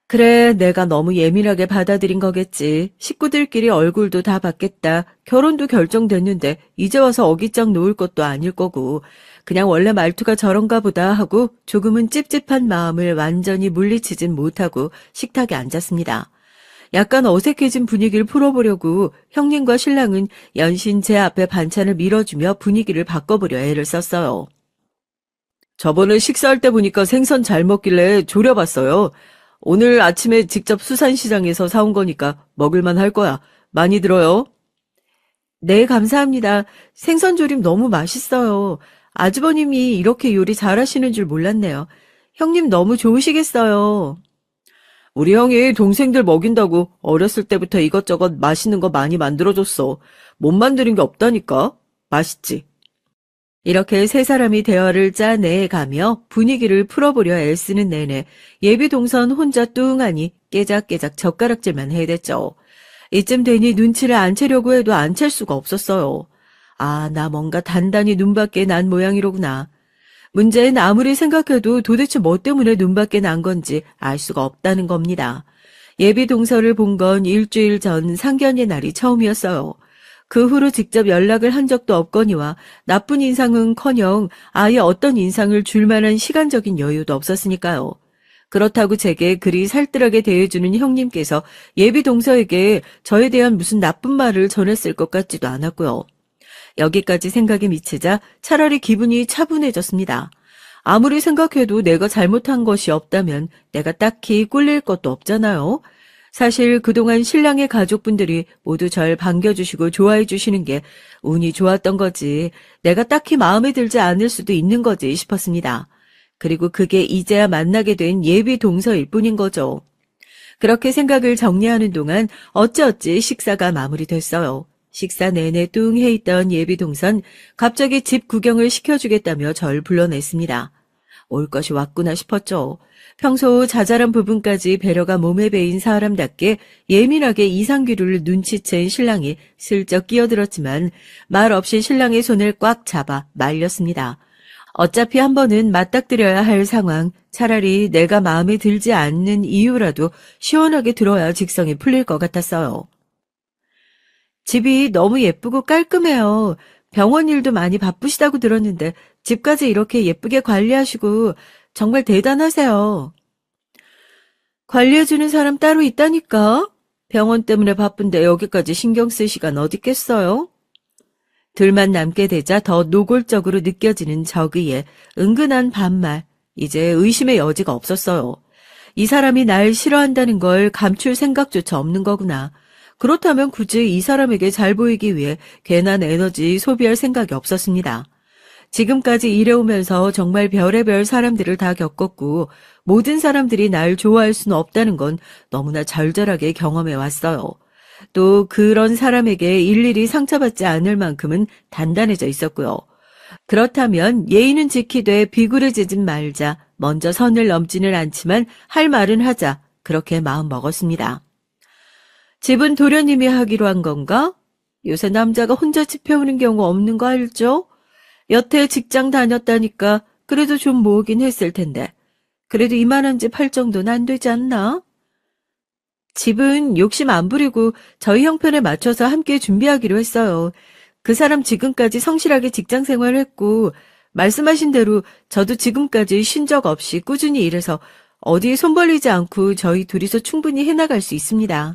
그래, 내가 너무 예민하게 받아들인 거겠지. 식구들끼리 얼굴도 다 봤겠다. 결혼도 결정됐는데 이제 와서 어깃장 놓을 것도 아닐 거고. 그냥 원래 말투가 저런가 보다 하고 조금은 찝찝한 마음을 완전히 물리치진 못하고 식탁에 앉았습니다. 약간 어색해진 분위기를 풀어보려고 형님과 신랑은 연신 제 앞에 반찬을 밀어주며 분위기를 바꿔보려 애를 썼어요. 저번에 식사할 때 보니까 생선 잘 먹길래 졸여봤어요. 오늘 아침에 직접 수산시장에서 사온 거니까 먹을만 할 거야. 많이 들어요. 네, 감사합니다. 생선조림 너무 맛있어요. 아주버님이 이렇게 요리 잘하시는 줄 몰랐네요. 형님 너무 좋으시겠어요. 우리 형이 동생들 먹인다고 어렸을 때부터 이것저것 맛있는 거 많이 만들어줬어. 못 만드는 게 없다니까. 맛있지? 이렇게 세 사람이 대화를 짜내가며 분위기를 풀어보려 애쓰는 내내 예비 동선 혼자 뚱하니 깨작깨작 젓가락질만 해댔죠. 이쯤 되니 눈치를 안 채려고 해도 안 챌 수가 없었어요. 아, 나 뭔가 단단히 눈밖에 난 모양이로구나. 문제는 아무리 생각해도 도대체 뭐 때문에 눈밖에 난 건지 알 수가 없다는 겁니다. 예비 동서를 본 건 일주일 전 상견례 날이 처음이었어요. 그 후로 직접 연락을 한 적도 없거니와 나쁜 인상은커녕 아예 어떤 인상을 줄 만한 시간적인 여유도 없었으니까요. 그렇다고 제게 그리 살뜰하게 대해주는 형님께서 예비 동서에게 저에 대한 무슨 나쁜 말을 전했을 것 같지도 않았고요. 여기까지 생각이 미치자 차라리 기분이 차분해졌습니다. 아무리 생각해도 내가 잘못한 것이 없다면 내가 딱히 꿀릴 것도 없잖아요. 사실 그동안 신랑의 가족분들이 모두 절 반겨주시고 좋아해 주시는 게 운이 좋았던 거지 내가 딱히 마음에 들지 않을 수도 있는 거지 싶었습니다. 그리고 그게 이제야 만나게 된 예비 동서일 뿐인 거죠. 그렇게 생각을 정리하는 동안 어찌어찌 식사가 마무리됐어요. 식사 내내 뚱해 있던 예비 동선 갑자기 집 구경을 시켜주겠다며 절 불러냈습니다. 올 것이 왔구나 싶었죠. 평소 자잘한 부분까지 배려가 몸에 배인 사람답게 예민하게 이상기류를 눈치챈 신랑이 슬쩍 끼어들었지만 말 없이 신랑의 손을 꽉 잡아 말렸습니다. 어차피 한 번은 맞닥뜨려야 할 상황, 차라리 내가 마음에 들지 않는 이유라도 시원하게 들어야 직성이 풀릴 것 같았어요. 집이 너무 예쁘고 깔끔해요. 병원 일도 많이 바쁘시다고 들었는데 집까지 이렇게 예쁘게 관리하시고 정말 대단하세요. 관리해주는 사람 따로 있다니까? 병원 때문에 바쁜데 여기까지 신경 쓸 시간 어디 있겠어요? 둘만 남게 되자 더 노골적으로 느껴지는 적의에 은근한 반말, 이제 의심의 여지가 없었어요. 이 사람이 날 싫어한다는 걸 감출 생각조차 없는 거구나. 그렇다면 굳이 이 사람에게 잘 보이기 위해 괜한 에너지 소비할 생각이 없었습니다. 지금까지 일해오면서 정말 별의별 사람들을 다 겪었고 모든 사람들이 날 좋아할 수는 없다는 건 너무나 절절하게 경험해 왔어요. 또 그런 사람에게 일일이 상처받지 않을 만큼은 단단해져 있었고요. 그렇다면 예의는 지키되 비굴해지진 말자, 먼저 선을 넘지는 않지만 할 말은 하자, 그렇게 마음 먹었습니다. 집은 도련님이 하기로 한 건가? 요새 남자가 혼자 집 해오는 경우 없는 거 알죠? 여태 직장 다녔다니까 그래도 좀 모으긴 했을 텐데. 그래도 이만한 집 할 정도는 안 되지 않나? 집은 욕심 안 부리고 저희 형편에 맞춰서 함께 준비하기로 했어요. 그 사람 지금까지 성실하게 직장 생활을 했고 말씀하신 대로 저도 지금까지 쉰 적 없이 꾸준히 일해서 어디에 손 벌리지 않고 저희 둘이서 충분히 해나갈 수 있습니다.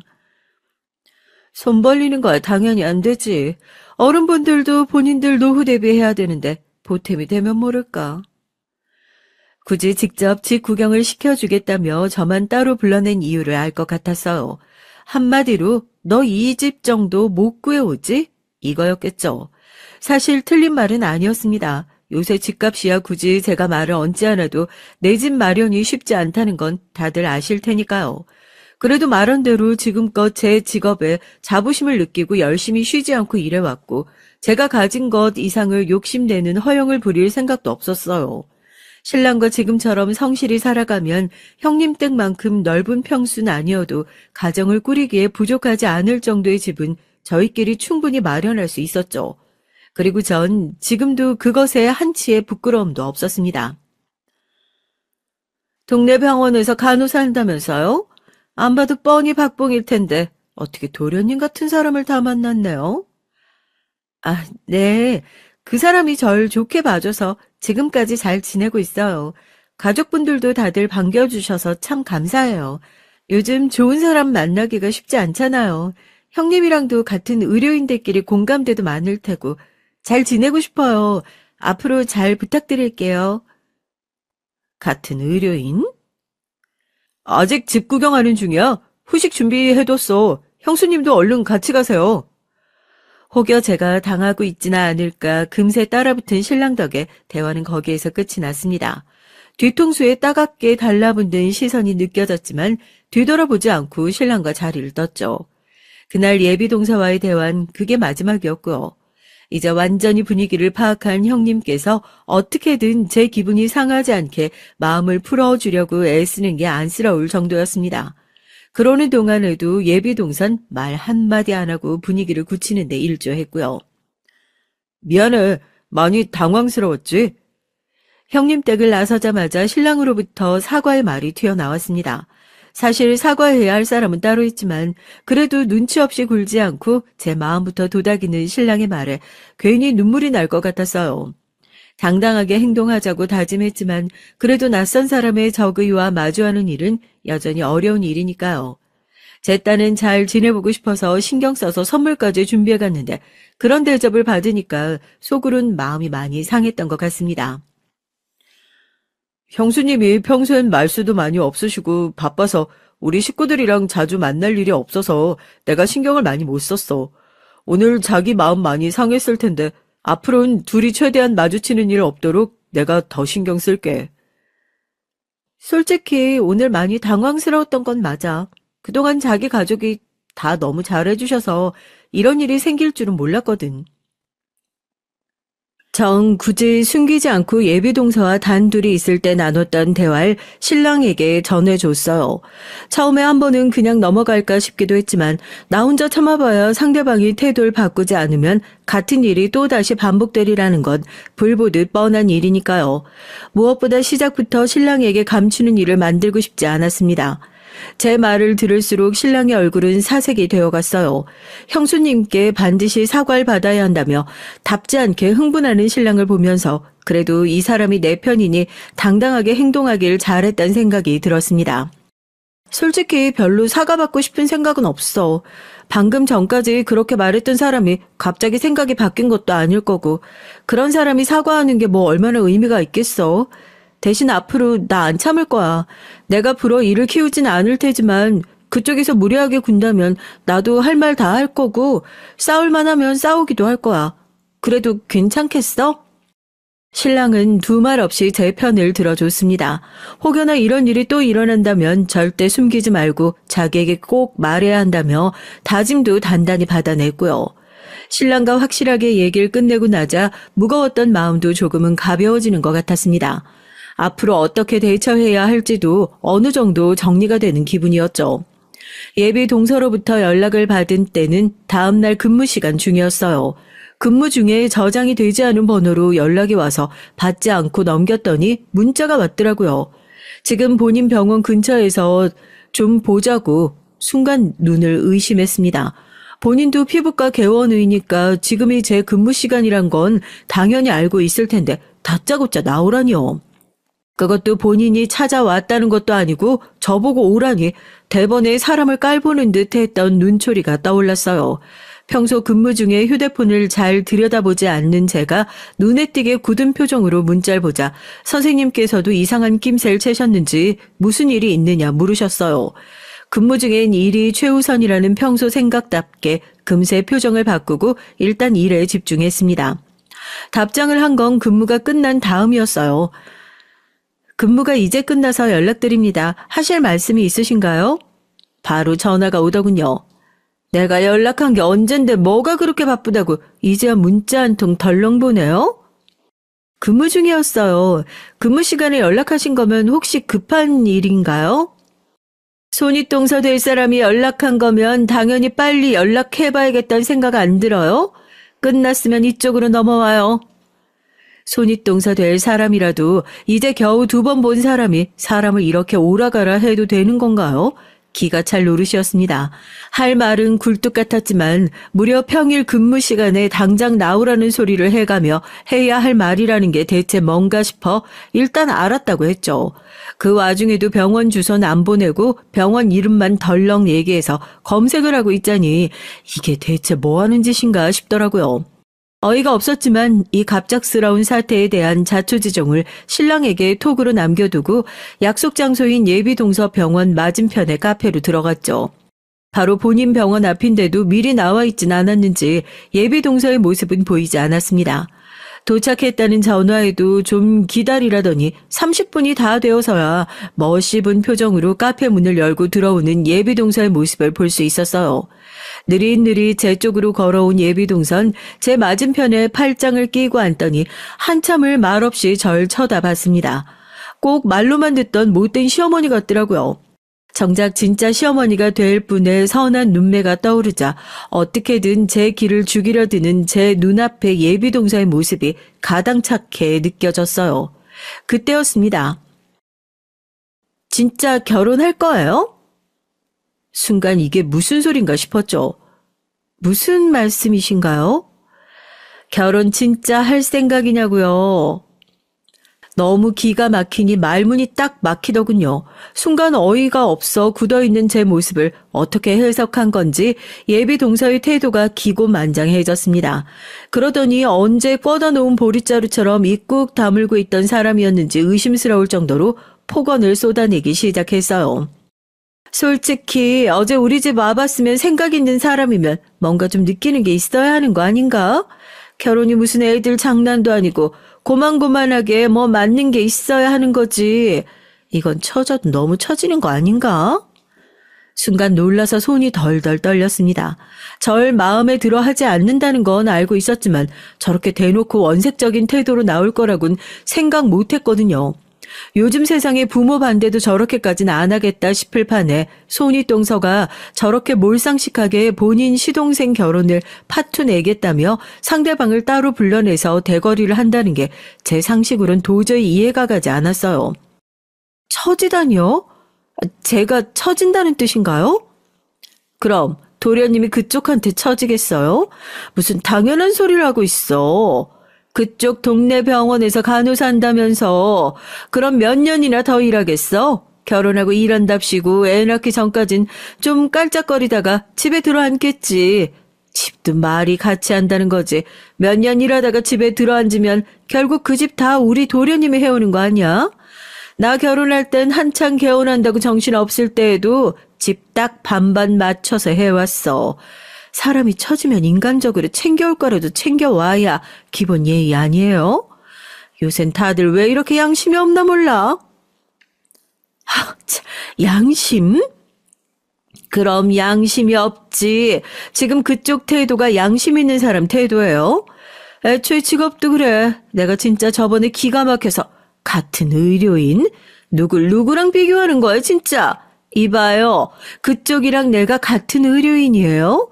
손 벌리는 거야 당연히 안 되지. 어른분들도 본인들 노후 대비해야 되는데 보탬이 되면 모를까. 굳이 직접 집 구경을 시켜주겠다며 저만 따로 불러낸 이유를 알 것 같았어요. 한마디로 너 이 집 정도 못 구해오지? 이거였겠죠. 사실 틀린 말은 아니었습니다. 요새 집값이야 굳이 제가 말을 얹지 않아도 내 집 마련이 쉽지 않다는 건 다들 아실 테니까요. 그래도 말한 대로 지금껏 제 직업에 자부심을 느끼고 열심히 쉬지 않고 일해왔고 제가 가진 것 이상을 욕심내는 허영을 부릴 생각도 없었어요. 신랑과 지금처럼 성실히 살아가면 형님 댁만큼 넓은 평수는 아니어도 가정을 꾸리기에 부족하지 않을 정도의 집은 저희끼리 충분히 마련할 수 있었죠. 그리고 전 지금도 그것에 한치의 부끄러움도 없었습니다. 동네 병원에서 간호사 한다면서요? 안 봐도 뻔히 박봉일 텐데 어떻게 도련님 같은 사람을 다 만났네요? 아, 네. 그 사람이 절 좋게 봐줘서 지금까지 잘 지내고 있어요. 가족분들도 다들 반겨주셔서 참 감사해요. 요즘 좋은 사람 만나기가 쉽지 않잖아요. 형님이랑도 같은 의료인들끼리 공감대도 많을 테고 잘 지내고 싶어요. 앞으로 잘 부탁드릴게요. 같은 의료인? 아직 집 구경하는 중이야. 후식 준비해뒀어. 형수님도 얼른 같이 가세요. 혹여 제가 당하고 있지는 않을까 금세 따라붙은 신랑 덕에 대화는 거기에서 끝이 났습니다. 뒤통수에 따갑게 달라붙는 시선이 느껴졌지만 뒤돌아보지 않고 신랑과 자리를 떴죠. 그날 예비동사와의 대화는 그게 마지막이었고요. 이제 완전히 분위기를 파악한 형님께서 어떻게든 제 기분이 상하지 않게 마음을 풀어주려고 애쓰는 게 안쓰러울 정도였습니다. 그러는 동안에도 예비동선 말 한마디 안 하고 분위기를 굳히는 데 일조했고요. 미안해. 많이 당황스러웠지? 형님 댁을 나서자마자 신랑으로부터 사과의 말이 튀어나왔습니다. 사실 사과해야 할 사람은 따로 있지만 그래도 눈치 없이 굴지 않고 제 마음부터 도닥이는 신랑의 말에 괜히 눈물이 날 것 같았어요. 당당하게 행동하자고 다짐했지만 그래도 낯선 사람의 적의와 마주하는 일은 여전히 어려운 일이니까요. 제 딸은 잘 지내보고 싶어서 신경 써서 선물까지 준비해갔는데 그런 대접을 받으니까 속으론 마음이 많이 상했던 것 같습니다. 형수님이 평소엔 말수도 많이 없으시고 바빠서 우리 식구들이랑 자주 만날 일이 없어서 내가 신경을 많이 못 썼어. 오늘 자기 마음 많이 상했을 텐데 앞으로는 둘이 최대한 마주치는 일 없도록 내가 더 신경 쓸게. 솔직히 오늘 많이 당황스러웠던 건 맞아. 그동안 자기 가족이 다 너무 잘해주셔서 이런 일이 생길 줄은 몰랐거든. 정 굳이 숨기지 않고 예비동서와 단둘이 있을 때 나눴던 대화를 신랑에게 전해줬어요. 처음에 한 번은 그냥 넘어갈까 싶기도 했지만 나 혼자 참아봐야 상대방이 태도를 바꾸지 않으면 같은 일이 또다시 반복되리라는 건 불보듯 뻔한 일이니까요. 무엇보다 시작부터 신랑에게 감추는 일을 만들고 싶지 않았습니다. 제 말을 들을수록 신랑의 얼굴은 사색이 되어갔어요. 형수님께 반드시 사과를 받아야 한다며 답지 않게 흥분하는 신랑을 보면서 그래도 이 사람이 내 편이니 당당하게 행동하길 잘했다는 생각이 들었습니다. 솔직히 별로 사과받고 싶은 생각은 없어. 방금 전까지 그렇게 말했던 사람이 갑자기 생각이 바뀐 것도 아닐 거고 그런 사람이 사과하는 게 뭐 얼마나 의미가 있겠어. 대신 앞으로 나 안 참을 거야. 내가 불어 일을 키우진 않을 테지만 그쪽에서 무리하게 군다면 나도 할 말 다 할 거고 싸울만 하면 싸우기도 할 거야. 그래도 괜찮겠어? 신랑은 두 말 없이 제 편을 들어줬습니다. 혹여나 이런 일이 또 일어난다면 절대 숨기지 말고 자기에게 꼭 말해야 한다며 다짐도 단단히 받아냈고요. 신랑과 확실하게 얘기를 끝내고 나자 무거웠던 마음도 조금은 가벼워지는 것 같았습니다. 앞으로 어떻게 대처해야 할지도 어느 정도 정리가 되는 기분이었죠. 예비 동서로부터 연락을 받은 때는 다음날 근무 시간 중이었어요. 근무 중에 저장이 되지 않은 번호로 연락이 와서 받지 않고 넘겼더니 문자가 왔더라고요. 지금 본인 병원 근처에서 좀 보자고 순간 눈을 의심했습니다. 본인도 피부과 개원의니까 지금이 제 근무 시간이란 건 당연히 알고 있을 텐데 다짜고짜 나오라니요. 그것도 본인이 찾아왔다는 것도 아니고 저보고 오라니 대번에 사람을 깔보는 듯 했던 눈초리가 떠올랐어요. 평소 근무 중에 휴대폰을 잘 들여다보지 않는 제가 눈에 띄게 굳은 표정으로 문자를 보자 선생님께서도 이상한 낌새를 채셨는지 무슨 일이 있느냐 물으셨어요. 근무 중엔 일이 최우선이라는 평소 생각답게 금세 표정을 바꾸고 일단 일에 집중했습니다. 답장을 한 건 근무가 끝난 다음이었어요. 근무가 이제 끝나서 연락드립니다. 하실 말씀이 있으신가요? 바로 전화가 오더군요. 내가 연락한 게 언젠데 뭐가 그렇게 바쁘다고 이제야 문자 한 통 덜렁 보내요? 근무 중이었어요. 근무 시간에 연락하신 거면 혹시 급한 일인가요? 손윗동서 될 사람이 연락한 거면 당연히 빨리 연락해봐야겠다는 생각 안 들어요? 끝났으면 이쪽으로 넘어와요. 손윗동서 될 사람이라도 이제 겨우 2번 본 사람이 사람을 이렇게 오라가라 해도 되는 건가요? 기가 찰 노릇이었습니다. 할 말은 굴뚝 같았지만 무려 평일 근무 시간에 당장 나오라는 소리를 해가며 해야 할 말이라는 게 대체 뭔가 싶어 일단 알았다고 했죠. 그 와중에도 병원 주소는 안 보내고 병원 이름만 덜렁 얘기해서 검색을 하고 있자니 이게 대체 뭐 하는 짓인가 싶더라고요. 어이가 없었지만 이 갑작스러운 사태에 대한 자초지종을 신랑에게 톡으로 남겨두고 약속 장소인 예비동서 병원 맞은편의 카페로 들어갔죠. 바로 본인 병원 앞인데도 미리 나와 있진 않았는지 예비동서의 모습은 보이지 않았습니다. 도착했다는 전화에도 좀 기다리라더니 30분이 다 되어서야 멋있은 표정으로 카페 문을 열고 들어오는 예비동서의 모습을 볼 수 있었어요. 느릿느릿 제 쪽으로 걸어온 예비동선 제 맞은편에 팔짱을 끼고 앉더니 한참을 말없이 절 쳐다봤습니다. 꼭 말로만 듣던 못된 시어머니 같더라고요. 정작 진짜 시어머니가 될 분의 선한 눈매가 떠오르자 어떻게든 제 길을 죽이려 드는 제 눈앞의 예비동서의 모습이 가당찮게 느껴졌어요. 그때였습니다. 진짜 결혼할 거예요? 순간 이게 무슨 소린가 싶었죠. 무슨 말씀이신가요? 결혼 진짜 할 생각이냐고요. 너무 기가 막히니 말문이 딱 막히더군요. 순간 어이가 없어 굳어있는 제 모습을 어떻게 해석한 건지 예비동서의 태도가 기고만장해졌습니다. 그러더니 언제 뻗어놓은 보릿자루처럼 입꾹 다물고 있던 사람이었는지 의심스러울 정도로 폭언을 쏟아내기 시작했어요. 솔직히 어제 우리 집 와봤으면 생각 있는 사람이면 뭔가 좀 느끼는 게 있어야 하는 거 아닌가? 결혼이 무슨 애들 장난도 아니고 고만고만하게 뭐 맞는 게 있어야 하는 거지. 이건 처져도 너무 처지는 거 아닌가? 순간 놀라서 손이 덜덜 떨렸습니다. 절 마음에 들어 하지 않는다는 건 알고 있었지만 저렇게 대놓고 원색적인 태도로 나올 거라곤 생각 못 했거든요. 요즘 세상에 부모 반대도 저렇게까지는 안 하겠다 싶을 판에 손윗동서가 저렇게 몰상식하게 본인 시동생 결혼을 파투 내겠다며 상대방을 따로 불러내서 대거리를 한다는 게 제 상식으론 도저히 이해가 가지 않았어요. 처지다니요? 제가 처진다는 뜻인가요? 그럼 도련님이 그쪽한테 처지겠어요? 무슨 당연한 소리를 하고 있어. 그쪽 동네 병원에서 간호사 한다면서 그럼 몇 년이나 더 일하겠어? 결혼하고 일한답시고 애 낳기 전까진 좀 깔짝거리다가 집에 들어앉겠지. 집도 말이 같이 한다는 거지. 몇 년 일하다가 집에 들어앉으면 결국 그 집 다 우리 도련님이 해오는 거 아니야? 나 결혼할 땐 한창 개혼한다고 정신없을 때에도 집 딱 반반 맞춰서 해왔어. 사람이 처지면 인간적으로 챙겨올 거라도 챙겨와야 기본 예의 아니에요? 요샌 다들 왜 이렇게 양심이 없나 몰라? 양심? 그럼 양심이 없지. 지금 그쪽 태도가 양심 있는 사람 태도예요. 애초에 직업도 그래. 내가 진짜 저번에 기가 막혀서 같은 의료인? 누구랑 비교하는 거야 진짜? 이봐요. 그쪽이랑 내가 같은 의료인이에요?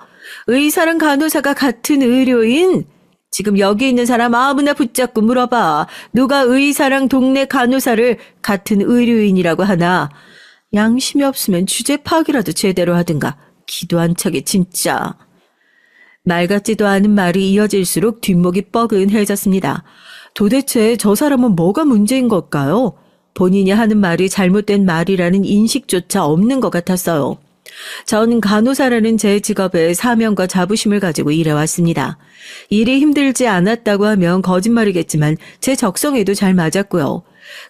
의사랑 간호사가 같은 의료인? 지금 여기 있는 사람 아무나 붙잡고 물어봐. 누가 의사랑 동네 간호사를 같은 의료인이라고 하나? 양심이 없으면 주제 파악이라도 제대로 하든가. 기도 안 차게 진짜. 말 같지도 않은 말이 이어질수록 뒷목이 뻐근해졌습니다. 도대체 저 사람은 뭐가 문제인 걸까요? 본인이 하는 말이 잘못된 말이라는 인식조차 없는 것 같았어요. 전 간호사라는 제 직업에 사명과 자부심을 가지고 일해왔습니다. 일이 힘들지 않았다고 하면 거짓말이겠지만 제 적성에도 잘 맞았고요.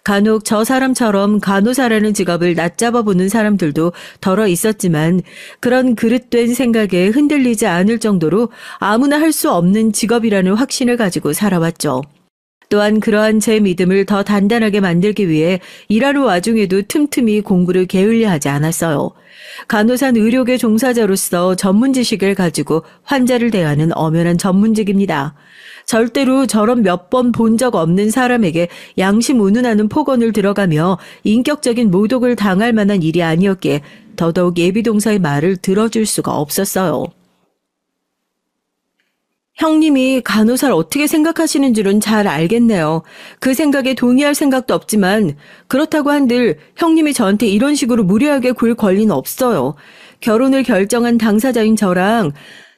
간혹 저 사람처럼 간호사라는 직업을 낮잡아 보는 사람들도 덜어 있었지만 그런 그릇된 생각에 흔들리지 않을 정도로 아무나 할 수 없는 직업이라는 확신을 가지고 살아왔죠. 또한 그러한 제 믿음을 더 단단하게 만들기 위해 일하는 와중에도 틈틈이 공부를 게을리하지 않았어요. 간호사는 의료계 종사자로서 전문 지식을 가지고 환자를 대하는 엄연한 전문직입니다. 절대로 저런 몇 번 본 적 없는 사람에게 양심 운운하는 폭언을 들어가며 인격적인 모독을 당할 만한 일이 아니었기에 더더욱 예비동사의 말을 들어줄 수가 없었어요. 형님이 간호사를 어떻게 생각하시는 줄은 잘 알겠네요. 그 생각에 동의할 생각도 없지만 그렇다고 한들 형님이 저한테 이런 식으로 무례하게 굴 권리는 없어요. 결혼을 결정한 당사자인 저랑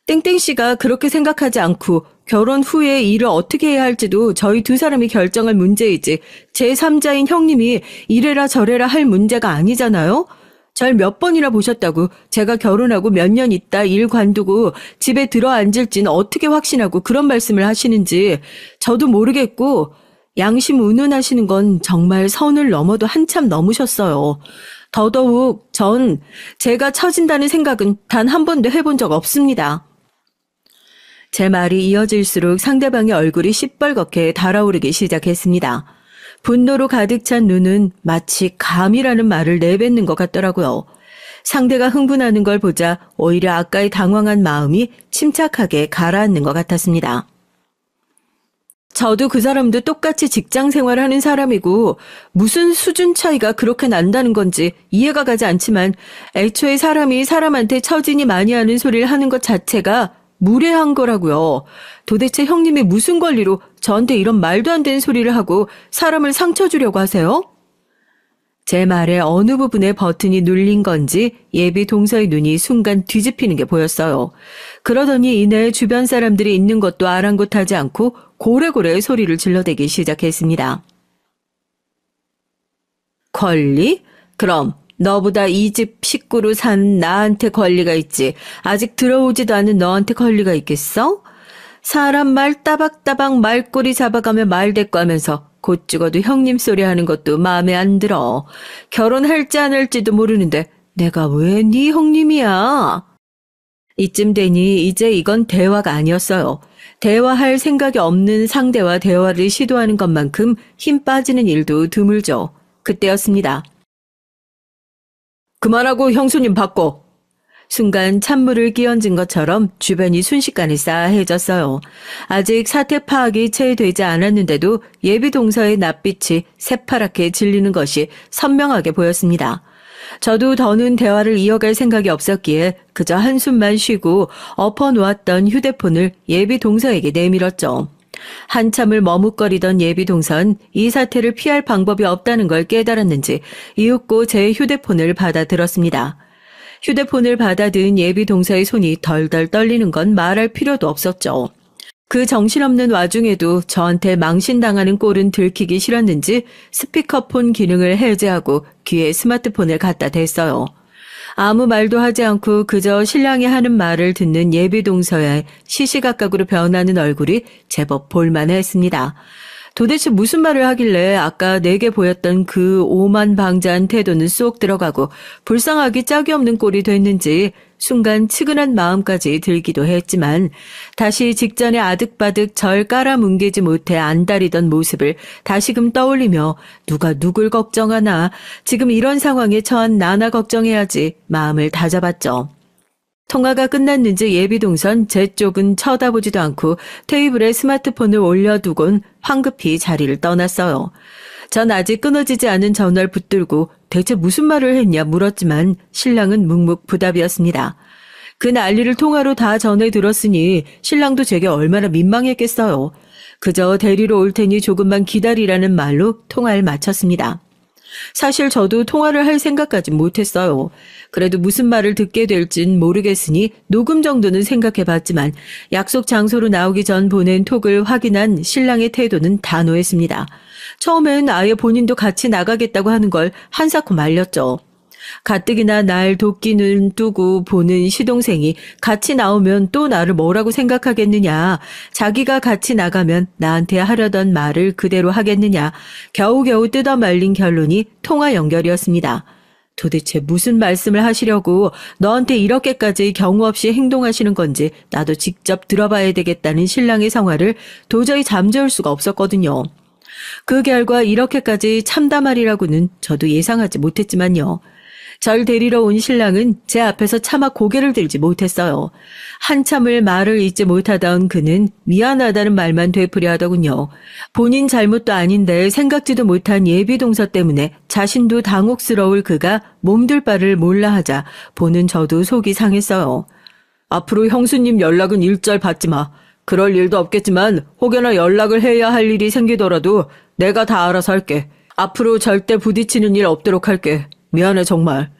땡땡씨가 그렇게 생각하지 않고 결혼 후에 일을 어떻게 해야 할지도 저희 두 사람이 결정할 문제이지 제3자인 형님이 이래라 저래라 할 문제가 아니잖아요. 절 몇 번이나 보셨다고 제가 결혼하고 몇 년 있다 일 관두고 집에 들어앉을지는 어떻게 확신하고 그런 말씀을 하시는지 저도 모르겠고 양심 운운하시는 건 정말 선을 넘어도 한참 넘으셨어요. 더더욱 전 제가 처진다는 생각은 단 한 번도 해본 적 없습니다. 제 말이 이어질수록 상대방의 얼굴이 시뻘겋게 달아오르기 시작했습니다. 분노로 가득 찬 눈은 마치 감이라는 말을 내뱉는 것 같더라고요. 상대가 흥분하는 걸 보자 오히려 아까의 당황한 마음이 침착하게 가라앉는 것 같았습니다. 저도 그 사람도 똑같이 직장 생활하는 사람이고 무슨 수준 차이가 그렇게 난다는 건지 이해가 가지 않지만 애초에 사람이 사람한테 처진이 많이 하는 소리를 하는 것 자체가 무례한 거라고요. 도대체 형님이 무슨 권리로 저한테 이런 말도 안 되는 소리를 하고 사람을 상처 주려고 하세요? 제 말의 어느 부분에 버튼이 눌린 건지 예비 동서의 눈이 순간 뒤집히는 게 보였어요. 그러더니 이내 주변 사람들이 있는 것도 아랑곳하지 않고 고래고래 소리를 질러대기 시작했습니다. 권리? 그럼 너보다 이 집 식구로 산 나한테 권리가 있지. 아직 들어오지도 않은 너한테 권리가 있겠어? 사람 말 따박따박 말꼬리 잡아가며 말대꾸하면서 곧 죽어도 형님 소리 하는 것도 마음에 안 들어. 결혼할지 안 할지도 모르는데 내가 왜 네 형님이야? 이쯤 되니 이제 이건 대화가 아니었어요. 대화할 생각이 없는 상대와 대화를 시도하는 것만큼 힘 빠지는 일도 드물죠. 그때였습니다. 그만하고 형수님 바꿔. 순간 찬물을 끼얹은 것처럼 주변이 순식간에 싸해졌어요. 아직 사태 파악이 채 되지 않았는데도 예비 동서의 낯빛이 새파랗게 질리는 것이 선명하게 보였습니다. 저도 더는 대화를 이어갈 생각이 없었기에 그저 한숨만 쉬고 엎어놓았던 휴대폰을 예비 동서에게 내밀었죠. 한참을 머뭇거리던 예비 동선 이 사태를 피할 방법이 없다는 걸 깨달았는지 이윽고 제 휴대폰을 받아들었습니다. 휴대폰을 받아든 예비 동서의 손이 덜덜 떨리는 건 말할 필요도 없었죠. 그 정신없는 와중에도 저한테 망신당하는 꼴은 들키기 싫었는지 스피커폰 기능을 해제하고 귀에 스마트폰을 갖다 댔어요. 아무 말도 하지 않고 그저 신랑이 하는 말을 듣는 예비 동서의 시시각각으로 변하는 얼굴이 제법 볼만했습니다. 도대체 무슨 말을 하길래 아까 내게 보였던 그 오만방자한 태도는 쏙 들어가고 불쌍하기 짝이 없는 꼴이 됐는지 순간 측은한 마음까지 들기도 했지만 다시 직전에 아득바득 절 깔아뭉개지 못해 안달이던 모습을 다시금 떠올리며 누가 누굴 걱정하나 지금 이런 상황에 처한 나나 걱정해야지 마음을 다잡았죠. 통화가 끝났는지 예비동선 제 쪽은 쳐다보지도 않고 테이블에 스마트폰을 올려두곤 황급히 자리를 떠났어요. 전 아직 끊어지지 않은 전화를 붙들고 대체 무슨 말을 했냐 물었지만 신랑은 묵묵부답이었습니다. 그 난리를 통화로 다 전해 들었으니 신랑도 제게 얼마나 민망했겠어요. 그저 데리러 올 테니 조금만 기다리라는 말로 통화를 마쳤습니다. 사실 저도 통화를 할 생각까지 못했어요. 그래도 무슨 말을 듣게 될진 모르겠으니 녹음 정도는 생각해봤지만 약속 장소로 나오기 전 보낸 톡을 확인한 신랑의 태도는 단호했습니다. 처음엔 아예 본인도 같이 나가겠다고 하는 걸 한사코 말렸죠. 가뜩이나 날 도끼는 두고 보는 시동생이 같이 나오면 또 나를 뭐라고 생각하겠느냐. 자기가 같이 나가면 나한테 하려던 말을 그대로 하겠느냐. 겨우겨우 뜯어 말린 결론이 통화 연결이었습니다. 도대체 무슨 말씀을 하시려고 너한테 이렇게까지 경우 없이 행동하시는 건지 나도 직접 들어봐야 되겠다는 신랑의 성화를 도저히 잠재울 수가 없었거든요. 그 결과 이렇게까지 참담하리라고는 저도 예상하지 못했지만요. 절 데리러 온 신랑은 제 앞에서 차마 고개를 들지 못했어요. 한참을 말을 잇지 못하던 그는 미안하다는 말만 되풀이 하더군요. 본인 잘못도 아닌데 생각지도 못한 예비동서 때문에 자신도 당혹스러울 그가 몸둘 바를 몰라 하자 보는 저도 속이 상했어요. 앞으로 형수님 연락은 일절 받지 마. 그럴 일도 없겠지만 혹여나 연락을 해야 할 일이 생기더라도 내가 다 알아서 할게. 앞으로 절대 부딪히는 일 없도록 할게. 미안해 정말.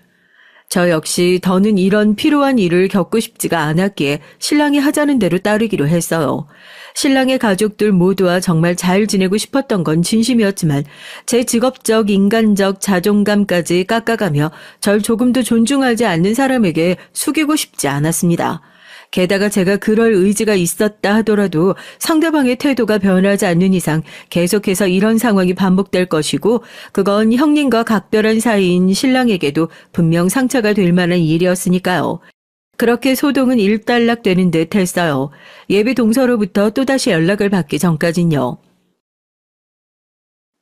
저 역시 더는 이런 피로한 일을 겪고 싶지가 않았기에 신랑이 하자는 대로 따르기로 했어요. 신랑의 가족들 모두와 정말 잘 지내고 싶었던 건 진심이었지만 제 직업적 인간적 자존감까지 깎아가며 절 조금도 존중하지 않는 사람에게 숙이고 싶지 않았습니다. 게다가 제가 그럴 의지가 있었다 하더라도 상대방의 태도가 변하지 않는 이상 계속해서 이런 상황이 반복될 것이고 그건 형님과 각별한 사이인 신랑에게도 분명 상처가 될 만한 일이었으니까요. 그렇게 소동은 일단락되는 듯 했어요. 예비 동서로부터 또다시 연락을 받기 전까진요.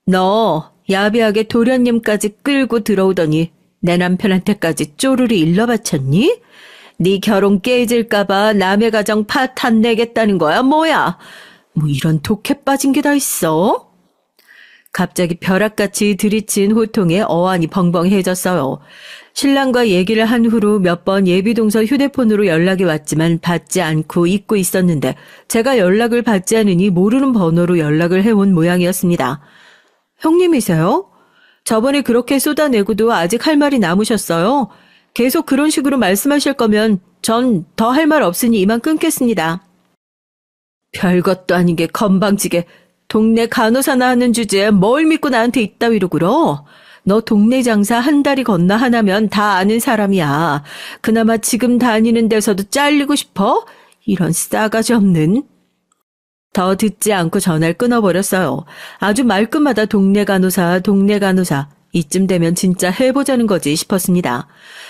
너 야비하게 도련님까지 끌고 들어오더니 내 남편한테까지 쪼르르 일러바쳤니? 네 결혼 깨질까봐 남의 가정 파탄 내겠다는 거야 뭐야? 뭐 이런 독해 빠진 게 다 있어? 갑자기 벼락같이 들이친 호통에 어안이 벙벙해졌어요. 신랑과 얘기를 한 후로 몇 번 예비동서 휴대폰으로 연락이 왔지만 받지 않고 잊고 있었는데 제가 연락을 받지 않으니 모르는 번호로 연락을 해온 모양이었습니다. 형님이세요? 저번에 그렇게 쏟아내고도 아직 할 말이 남으셨어요? 계속 그런 식으로 말씀하실 거면 전 더 할 말 없으니 이만 끊겠습니다. 별것도 아닌 게 건방지게 동네 간호사나 하는 주제에 뭘 믿고 나한테 이따위로 굴어? 너 동네 장사 한 다리 건너 하나면 다 아는 사람이야. 그나마 지금 다니는 데서도 잘리고 싶어? 이런 싸가지 없는. 더 듣지 않고 전화를 끊어버렸어요. 아주 말끝마다 동네 간호사. 이쯤 되면 진짜 해보자는 거지 싶었습니다.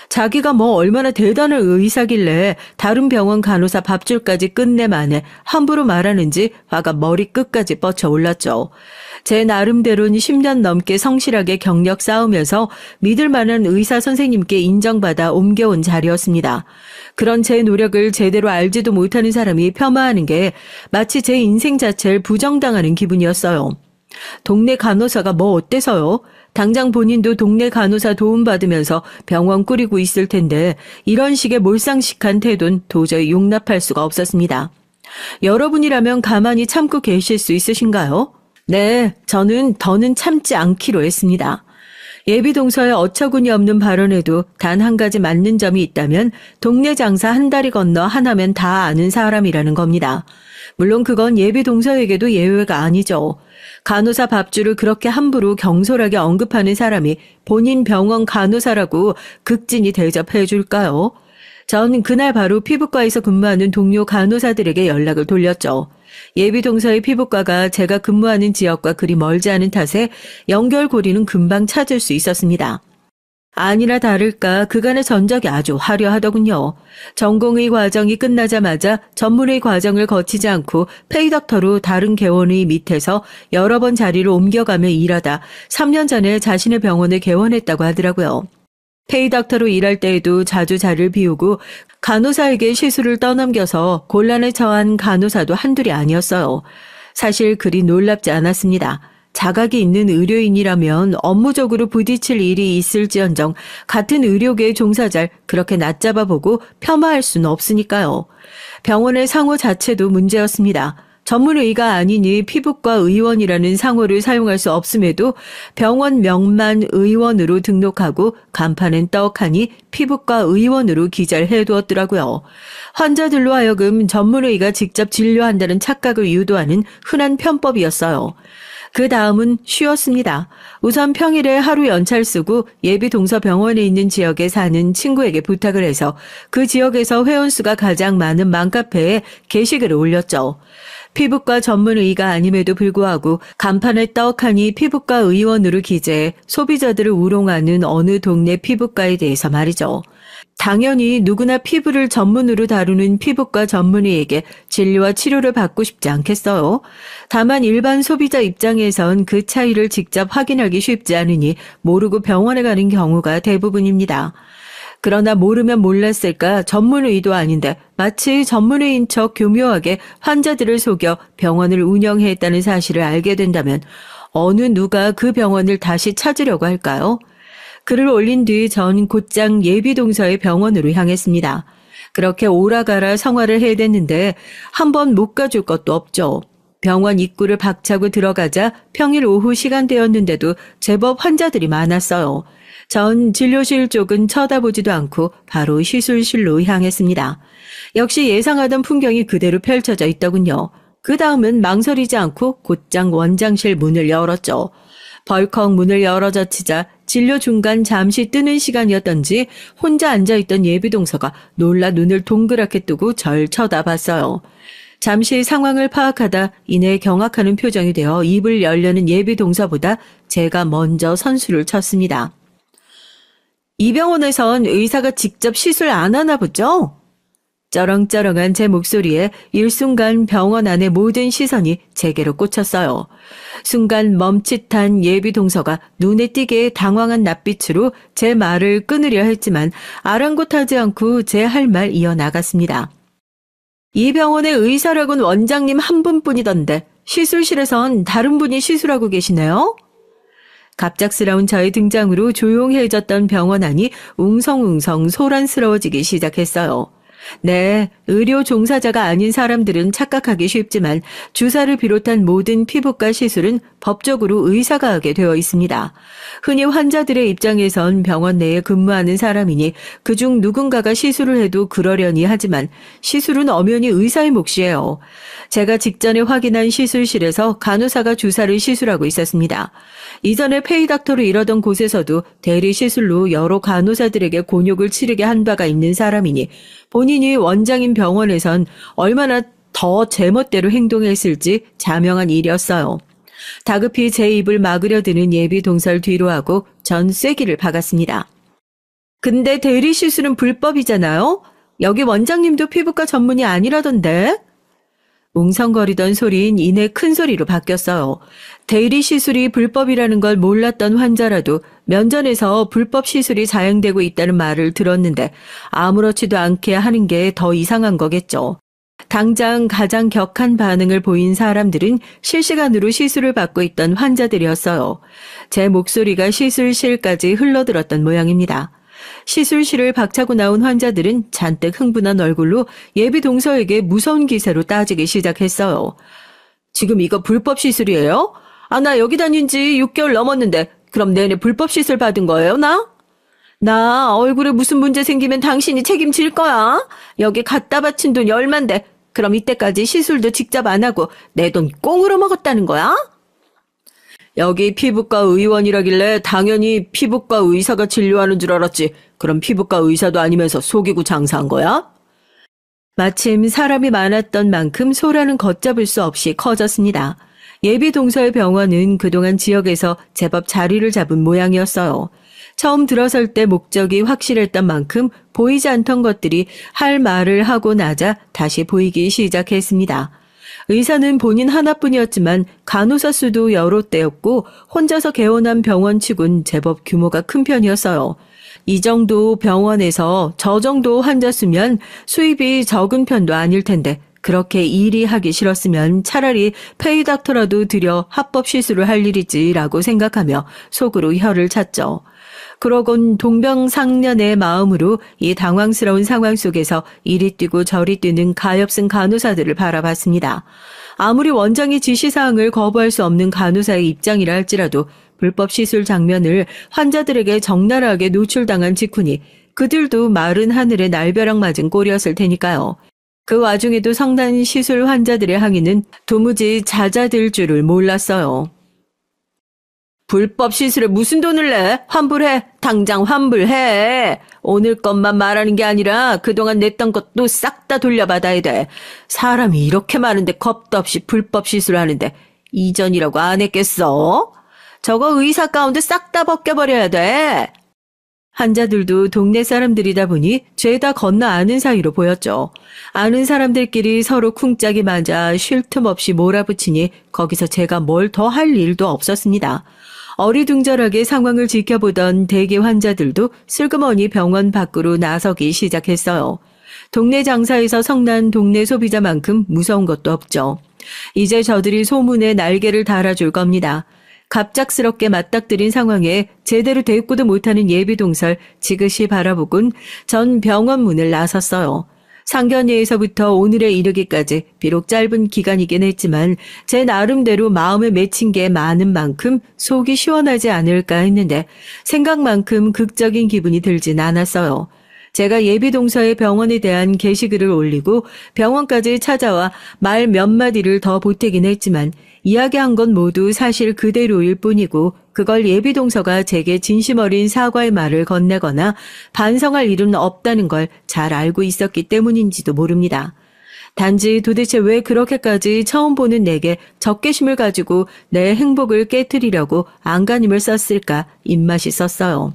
자기가 뭐 얼마나 대단한 의사길래 다른 병원 간호사 밥줄까지 끝내 만에 함부로 말하는지 화가 머리끝까지 뻗쳐올랐죠. 제 나름대로는 10년 넘게 성실하게 경력 쌓으면서 믿을 만한 의사 선생님께 인정받아 옮겨온 자리였습니다. 그런 제 노력을 제대로 알지도 못하는 사람이 폄하하는 게 마치 제 인생 자체를 부정당하는 기분이었어요. 동네 간호사가 뭐 어때서요? 당장 본인도 동네 간호사 도움받으면서 병원 꾸리고 있을 텐데 이런 식의 몰상식한 태도는 도저히 용납할 수가 없었습니다. 여러분이라면 가만히 참고 계실 수 있으신가요? 네, 저는 더는 참지 않기로 했습니다. 예비동서의 어처구니 없는 발언에도 단 한 가지 맞는 점이 있다면 동네 장사 한 다리 건너 하나면 다 아는 사람이라는 겁니다. 물론 그건 예비동서에게도 예외가 아니죠. 간호사 밥줄을 그렇게 함부로 경솔하게 언급하는 사람이 본인 병원 간호사라고 극진히 대접해 줄까요? 전 그날 바로 피부과에서 근무하는 동료 간호사들에게 연락을 돌렸죠. 예비동서의 피부과가 제가 근무하는 지역과 그리 멀지 않은 탓에 연결고리는 금방 찾을 수 있었습니다. 아니나 다를까 그간의 전적이 아주 화려하더군요. 전공의 과정이 끝나자마자 전문의 과정을 거치지 않고 페이덕터로 다른 개원의 밑에서 여러 번 자리를 옮겨가며 일하다 3년 전에 자신의 병원을 개원했다고 하더라고요. 페이덕터로 일할 때에도 자주 자리를 비우고 간호사에게 시술을 떠넘겨서 곤란에 처한 간호사도 한둘이 아니었어요. 사실 그리 놀랍지 않았습니다. 자각이 있는 의료인이라면 업무적으로 부딪힐 일이 있을지언정 같은 의료계의 종사자를 그렇게 낮잡아보고 폄하할 수는 없으니까요. 병원의 상호 자체도 문제였습니다. 전문의가 아니니 피부과 의원이라는 상호를 사용할 수 없음에도 병원 명만 의원으로 등록하고 간판은 떡하니 피부과 의원으로 기재를 해두었더라고요. 환자들로 하여금 전문의가 직접 진료한다는 착각을 유도하는 흔한 편법이었어요. 그 다음은 쉬었습니다. 우선 평일에 하루 연차를 쓰고 예비동서 병원에 있는 지역에 사는 친구에게 부탁을 해서 그 지역에서 회원수가 가장 많은 맘카페에 게시글을 올렸죠. 피부과 전문의가 아님에도 불구하고 간판에 떡하니 피부과 의원으로 기재해 소비자들을 우롱하는 어느 동네 피부과에 대해서 말이죠. 당연히 누구나 피부를 전문으로 다루는 피부과 전문의에게 진료와 치료를 받고 싶지 않겠어요. 다만 일반 소비자 입장에선 그 차이를 직접 확인하기 쉽지 않으니 모르고 병원에 가는 경우가 대부분입니다. 그러나 모르면 몰랐을까 전문의도 아닌데 마치 전문의인 척 교묘하게 환자들을 속여 병원을 운영했다는 사실을 알게 된다면 어느 누가 그 병원을 다시 찾으려고 할까요? 글을 올린 뒤 전 곧장 예비동서의 병원으로 향했습니다. 그렇게 오라가라 성화를 해댔는데 한 번 못 가줄 것도 없죠. 병원 입구를 박차고 들어가자 평일 오후 시간대였는데도 제법 환자들이 많았어요. 전 진료실 쪽은 쳐다보지도 않고 바로 시술실로 향했습니다. 역시 예상하던 풍경이 그대로 펼쳐져 있더군요. 그 다음은 망설이지 않고 곧장 원장실 문을 열었죠. 벌컥 문을 열어젖히자 진료 중간 잠시 뜨는 시간이었던지 혼자 앉아있던 예비동서가 놀라 눈을 동그랗게 뜨고 절 쳐다봤어요. 잠시 상황을 파악하다 이내 경악하는 표정이 되어 입을 열려는 예비동서보다 제가 먼저 선수를 쳤습니다. 이 병원에선 의사가 직접 시술 안 하나 보죠? 쩌렁쩌렁한 제 목소리에 일순간 병원 안의 모든 시선이 제게로 꽂혔어요. 순간 멈칫한 예비동서가 눈에 띄게 당황한 낯빛으로 제 말을 끊으려 했지만 아랑곳하지 않고 제 할 말 이어나갔습니다. 이 병원의 의사라곤 원장님 한 분뿐이던데 시술실에선 다른 분이 시술하고 계시네요? 갑작스러운 저의 등장으로 조용해졌던 병원 안이 웅성웅성 소란스러워지기 시작했어요. 네, 의료 종사자가 아닌 사람들은 착각하기 쉽지만 주사를 비롯한 모든 피부과 시술은 법적으로 의사가 하게 되어 있습니다. 흔히 환자들의 입장에선 병원 내에 근무하는 사람이니 그중 누군가가 시술을 해도 그러려니 하지만 시술은 엄연히 의사의 몫이에요. 제가 직전에 확인한 시술실에서 간호사가 주사를 시술하고 있었습니다. 이전에 페이닥터로 일하던 곳에서도 대리 시술로 여러 간호사들에게 곤욕을 치르게 한 바가 있는 사람이니 본인이 원장인 병원에선 얼마나 더 제멋대로 행동했을지 자명한 일이었어요. 다급히 제 입을 막으려 드는 예비 동서를 뒤로 하고 전 쐐기를 박았습니다. 근데 대리 시술은 불법이잖아요? 여기 원장님도 피부과 전문이 아니라던데? 웅성거리던 소리인 이내 큰 소리로 바뀌었어요. 대리 시술이 불법이라는 걸 몰랐던 환자라도 면전에서 불법 시술이 자행되고 있다는 말을 들었는데 아무렇지도 않게 하는 게 더 이상한 거겠죠. 당장 가장 격한 반응을 보인 사람들은 실시간으로 시술을 받고 있던 환자들이었어요. 제 목소리가 시술실까지 흘러들었던 모양입니다. 시술실을 박차고 나온 환자들은 잔뜩 흥분한 얼굴로 예비 동서에게 무서운 기세로 따지기 시작했어요. 지금 이거 불법 시술이에요? 나 여기 다닌 지 6개월 넘었는데 그럼 내내 불법 시술 받은 거예요, 나? 나 얼굴에 무슨 문제 생기면 당신이 책임질 거야. 여기 갖다 바친 돈이 얼만데 그럼 이때까지 시술도 직접 안 하고 내 돈 꽁으로 먹었다는 거야? 여기 피부과 의원이라길래 당연히 피부과 의사가 진료하는 줄 알았지. 그럼 피부과 의사도 아니면서 속이고 장사한 거야? 마침 사람이 많았던 만큼 소라는 걷잡을 수 없이 커졌습니다. 예비 동서의 병원은 그동안 지역에서 제법 자리를 잡은 모양이었어요. 처음 들어설 때 목적이 확실했던 만큼 보이지 않던 것들이 할 말을 하고 나자 다시 보이기 시작했습니다. 의사는 본인 하나뿐이었지만 간호사 수도 여러 대였고 혼자서 개원한 병원치곤 제법 규모가 큰 편이었어요. 이 정도 병원에서 저 정도 환자 수면 수입이 적은 편도 아닐 텐데 그렇게 일이 하기 싫었으면 차라리 페이닥터라도 들여 합법 시술을 할 일이지라고 생각하며 속으로 혀를 찼죠. 그러곤 동병상련의 마음으로 이 당황스러운 상황 속에서 이리 뛰고 저리 뛰는 가엾은 간호사들을 바라봤습니다. 아무리 원장의 지시사항을 거부할 수 없는 간호사의 입장이라 할지라도 불법 시술 장면을 환자들에게 적나라하게 노출당한 직후니 그들도 마른 하늘에 날벼락 맞은 꼴이었을 테니까요. 그 와중에도 성난 시술 환자들의 항의는 도무지 잦아들 줄을 몰랐어요. 불법 시술에 무슨 돈을 내? 환불해. 당장 환불해. 오늘 것만 말하는 게 아니라 그동안 냈던 것도 싹 다 돌려받아야 돼. 사람이 이렇게 많은데 겁도 없이 불법 시술하는데 이전이라고 안 했겠어? 저거 의사 가운데 싹 다 벗겨버려야 돼. 환자들도 동네 사람들이다 보니 죄다 건너 아는 사이로 보였죠. 아는 사람들끼리 서로 쿵짝이 맞아 쉴 틈 없이 몰아붙이니 거기서 제가 뭘 더 할 일도 없었습니다. 어리둥절하게 상황을 지켜보던 대개 환자들도 슬그머니 병원 밖으로 나서기 시작했어요. 동네 장사에서 성난 동네 소비자만큼 무서운 것도 없죠. 이제 저들이 소문에 날개를 달아줄 겁니다. 갑작스럽게 맞닥뜨린 상황에 제대로 대꾸도 못하는 예비동설 지그시 바라보곤 전 병원 문을 나섰어요. 상견례에서부터 오늘에 이르기까지 비록 짧은 기간이긴 했지만 제 나름대로 마음에 맺힌 게 많은 만큼 속이 시원하지 않을까 했는데 생각만큼 극적인 기분이 들진 않았어요. 제가 예비동서에 병원에 대한 게시글을 올리고 병원까지 찾아와 말 몇 마디를 더 보태긴 했지만 이야기한 건 모두 사실 그대로일 뿐이고 그걸 예비동서가 제게 진심 어린 사과의 말을 건네거나 반성할 일은 없다는 걸 잘 알고 있었기 때문인지도 모릅니다. 단지 도대체 왜 그렇게까지 처음 보는 내게 적개심을 가지고 내 행복을 깨트리려고 안간힘을 썼을까 입맛이 썼어요.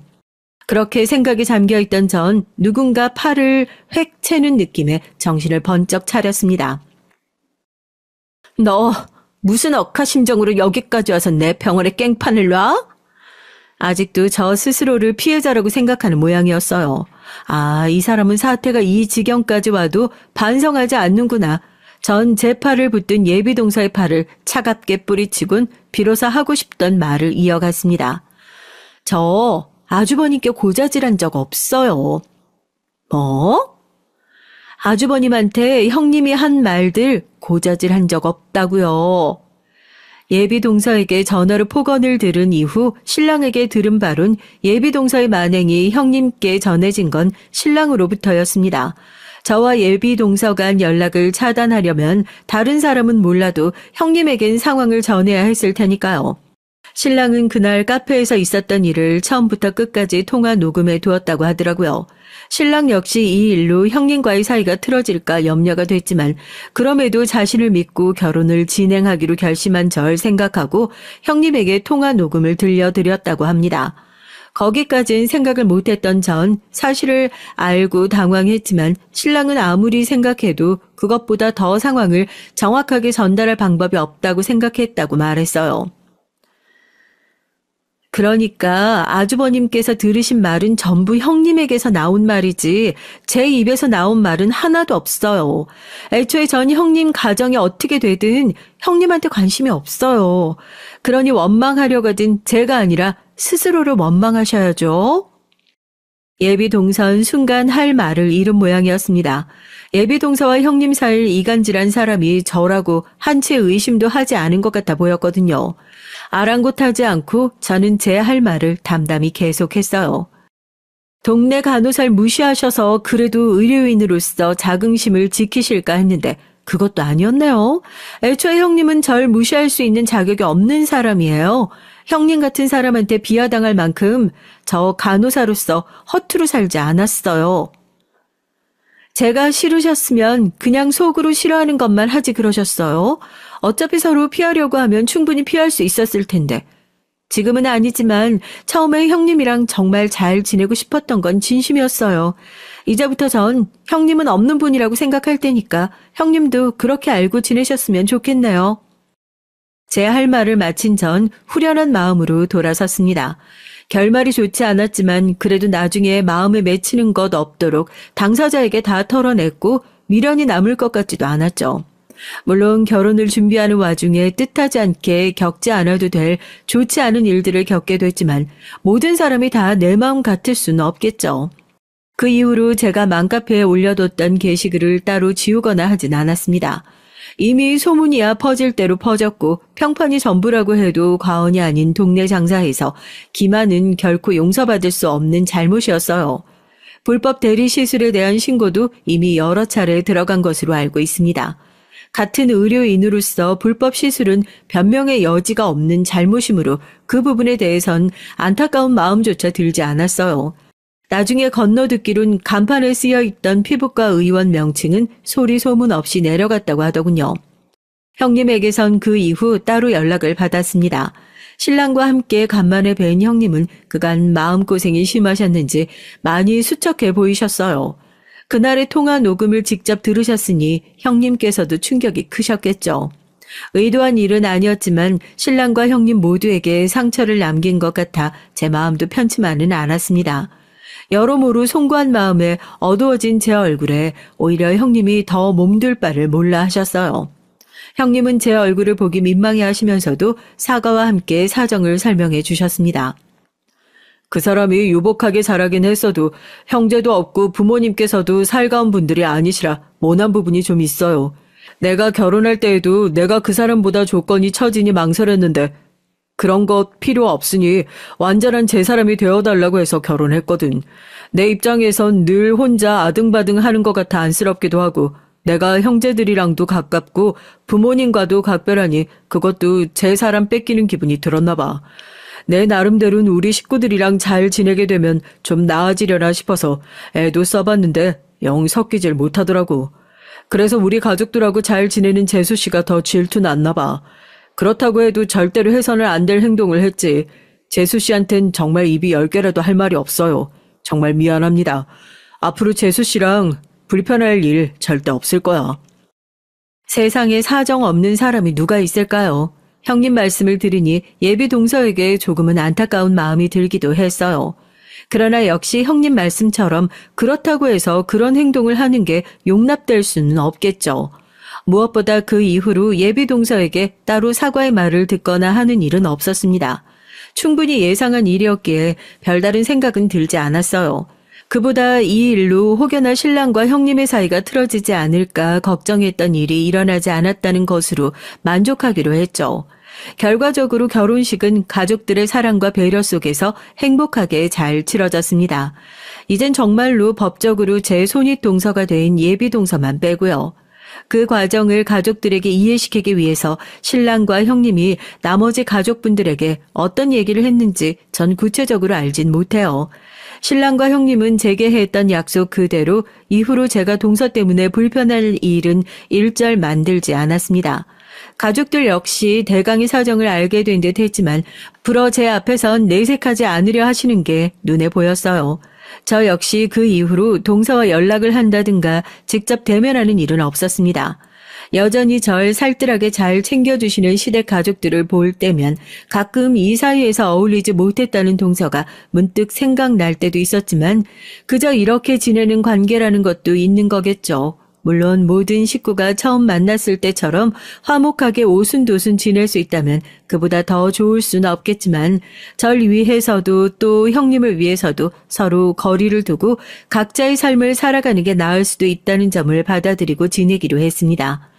그렇게 생각이 잠겨있던 전 누군가 팔을 획 채는 느낌에 정신을 번쩍 차렸습니다. 너 무슨 억하심정으로 여기까지 와서 내 병원에 깽판을 놔? 아직도 저 스스로를 피해자라고 생각하는 모양이었어요. 아, 이 사람은 사태가 이 지경까지 와도 반성하지 않는구나. 전 제 팔을 붙든 예비동서의 팔을 차갑게 뿌리치곤 비로소 하고 싶던 말을 이어갔습니다. 저 아주버님께 고자질한 적 없어요. 뭐? 아주버님한테 형님이 한 말들 고자질한 적 없다고요. 예비동서에게 전화로 폭언을 들은 이후 신랑에게 들은 바론 예비동서의 만행이 형님께 전해진 건 신랑으로부터였습니다. 저와 예비동서 간 연락을 차단하려면 다른 사람은 몰라도 형님에겐 상황을 전해야 했을 테니까요. 신랑은 그날 카페에서 있었던 일을 처음부터 끝까지 통화 녹음해 두었다고 하더라고요. 신랑 역시 이 일로 형님과의 사이가 틀어질까 염려가 됐지만 그럼에도 자신을 믿고 결혼을 진행하기로 결심한 절 생각하고 형님에게 통화 녹음을 들려드렸다고 합니다. 거기까진 생각을 못했던 전 사실을 알고 당황했지만 신랑은 아무리 생각해도 그것보다 더 상황을 정확하게 전달할 방법이 없다고 생각했다고 말했어요. 그러니까 아주버님께서 들으신 말은 전부 형님에게서 나온 말이지 제 입에서 나온 말은 하나도 없어요. 애초에 전 형님 가정이 어떻게 되든 형님한테 관심이 없어요. 그러니 원망하려거든 제가 아니라 스스로를 원망하셔야죠. 예비동서는 순간 할 말을 잃은 모양이었습니다. 예비동서와 형님 사이를 이간질한 사람이 저라고 한치의 의심도 하지 않은 것 같아 보였거든요. 아랑곳하지 않고 저는 제 할 말을 담담히 계속했어요. 동네 간호사를 무시하셔서 그래도 의료인으로서 자긍심을 지키실까 했는데 그것도 아니었네요. 애초에 형님은 절 무시할 수 있는 자격이 없는 사람이에요. 형님 같은 사람한테 비하당할 만큼 저 간호사로서 허투루 살지 않았어요. 제가 싫으셨으면 그냥 속으로 싫어하는 것만 하지 그러셨어요. 어차피 서로 피하려고 하면 충분히 피할 수 있었을 텐데. 지금은 아니지만 처음에 형님이랑 정말 잘 지내고 싶었던 건 진심이었어요. 이제부터 전 형님은 없는 분이라고 생각할 테니까 형님도 그렇게 알고 지내셨으면 좋겠네요. 제 할 말을 마친 전 후련한 마음으로 돌아섰습니다. 결말이 좋지 않았지만 그래도 나중에 마음에 맺히는 것 없도록 당사자에게 다 털어냈고 미련이 남을 것 같지도 않았죠. 물론 결혼을 준비하는 와중에 뜻하지 않게 겪지 않아도 될 좋지 않은 일들을 겪게 됐지만 모든 사람이 다 내 마음 같을 수는 없겠죠. 그 이후로 제가 맘카페에 올려뒀던 게시글을 따로 지우거나 하진 않았습니다. 이미 소문이야 퍼질 대로 퍼졌고 평판이 전부라고 해도 과언이 아닌 동네 장사에서 기만은 결코 용서받을 수 없는 잘못이었어요. 불법 대리 시술에 대한 신고도 이미 여러 차례 들어간 것으로 알고 있습니다. 같은 의료인으로서 불법 시술은 변명의 여지가 없는 잘못이므로 그 부분에 대해선 안타까운 마음조차 들지 않았어요. 나중에 건너듣기론 간판에 쓰여있던 피부과 의원 명칭은 소리 소문 없이 내려갔다고 하더군요. 형님에게선 그 이후 따로 연락을 받았습니다. 신랑과 함께 간만에 뵌 형님은 그간 마음고생이 심하셨는지 많이 수척해 보이셨어요. 그날의 통화 녹음을 직접 들으셨으니 형님께서도 충격이 크셨겠죠. 의도한 일은 아니었지만 신랑과 형님 모두에게 상처를 남긴 것 같아 제 마음도 편치만은 않았습니다. 여러모로 송구한 마음에 어두워진 제 얼굴에 오히려 형님이 더 몸둘 바를 몰라 하셨어요. 형님은 제 얼굴을 보기 민망해 하시면서도 사과와 함께 사정을 설명해 주셨습니다. 그 사람이 유복하게 자라긴 했어도 형제도 없고 부모님께서도 살가운 분들이 아니시라 모난 부분이 좀 있어요. 내가 결혼할 때에도 내가 그 사람보다 조건이 처지니 망설였는데 그런 것 필요 없으니 완전한 제 사람이 되어달라고 해서 결혼했거든. 내 입장에선 늘 혼자 아등바등 하는 것 같아 안쓰럽기도 하고 내가 형제들이랑도 가깝고 부모님과도 각별하니 그것도 제 사람 뺏기는 기분이 들었나 봐. 내 나름대로는 우리 식구들이랑 잘 지내게 되면 좀 나아지려나 싶어서 애도 써봤는데 영 섞이질 못하더라고. 그래서 우리 가족들하고 잘 지내는 재수 씨가 더 질투 났나 봐. 그렇다고 해도 절대로 해서는 안 될 행동을 했지. 재수 씨한텐 정말 입이 10개라도 할 말이 없어요. 정말 미안합니다. 앞으로 재수 씨랑 불편할 일 절대 없을 거야. 세상에 사정 없는 사람이 누가 있을까요? 형님 말씀을 들으니 예비 동서에게 조금은 안타까운 마음이 들기도 했어요. 그러나 역시 형님 말씀처럼 그렇다고 해서 그런 행동을 하는 게 용납될 수는 없겠죠. 무엇보다 그 이후로 예비 동서에게 따로 사과의 말을 듣거나 하는 일은 없었습니다. 충분히 예상한 일이었기에 별다른 생각은 들지 않았어요. 그보다 이 일로 혹여나 신랑과 형님의 사이가 틀어지지 않을까 걱정했던 일이 일어나지 않았다는 것으로 만족하기로 했죠. 결과적으로 결혼식은 가족들의 사랑과 배려 속에서 행복하게 잘 치러졌습니다. 이젠 정말로 법적으로 제 손윗 동서가 된 예비 동서만 빼고요. 그 과정을 가족들에게 이해시키기 위해서 신랑과 형님이 나머지 가족분들에게 어떤 얘기를 했는지 전 구체적으로 알진 못해요. 신랑과 형님은 제게 했던 약속 그대로 이후로 제가 동서 때문에 불편할 일은 일절 만들지 않았습니다. 가족들 역시 대강의 사정을 알게 된 듯 했지만 불어 제 앞에선 내색하지 않으려 하시는 게 눈에 보였어요. 저 역시 그 이후로 동서와 연락을 한다든가 직접 대면하는 일은 없었습니다. 여전히 절 살뜰하게 잘 챙겨주시는 시댁 가족들을 볼 때면 가끔 이 사이에서 어울리지 못했다는 동서가 문득 생각날 때도 있었지만 그저 이렇게 지내는 관계라는 것도 있는 거겠죠. 물론 모든 식구가 처음 만났을 때처럼 화목하게 오순도순 지낼 수 있다면 그보다 더 좋을 수는 없겠지만 절 위해서도 또 형님을 위해서도 서로 거리를 두고 각자의 삶을 살아가는 게 나을 수도 있다는 점을 받아들이고 지내기로 했습니다.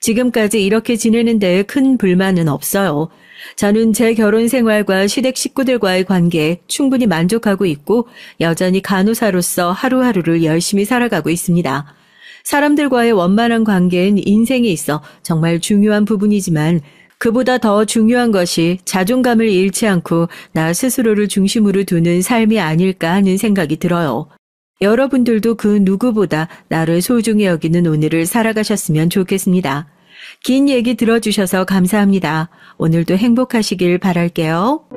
지금까지 이렇게 지내는 데에 큰 불만은 없어요. 저는 제 결혼 생활과 시댁 식구들과의 관계에 충분히 만족하고 있고 여전히 간호사로서 하루하루를 열심히 살아가고 있습니다. 사람들과의 원만한 관계는 인생에 있어 정말 중요한 부분이지만 그보다 더 중요한 것이 자존감을 잃지 않고 나 스스로를 중심으로 두는 삶이 아닐까 하는 생각이 들어요. 여러분들도 그 누구보다 나를 소중히 여기는 오늘을 살아가셨으면 좋겠습니다. 긴 얘기 들어주셔서 감사합니다. 오늘도 행복하시길 바랄게요.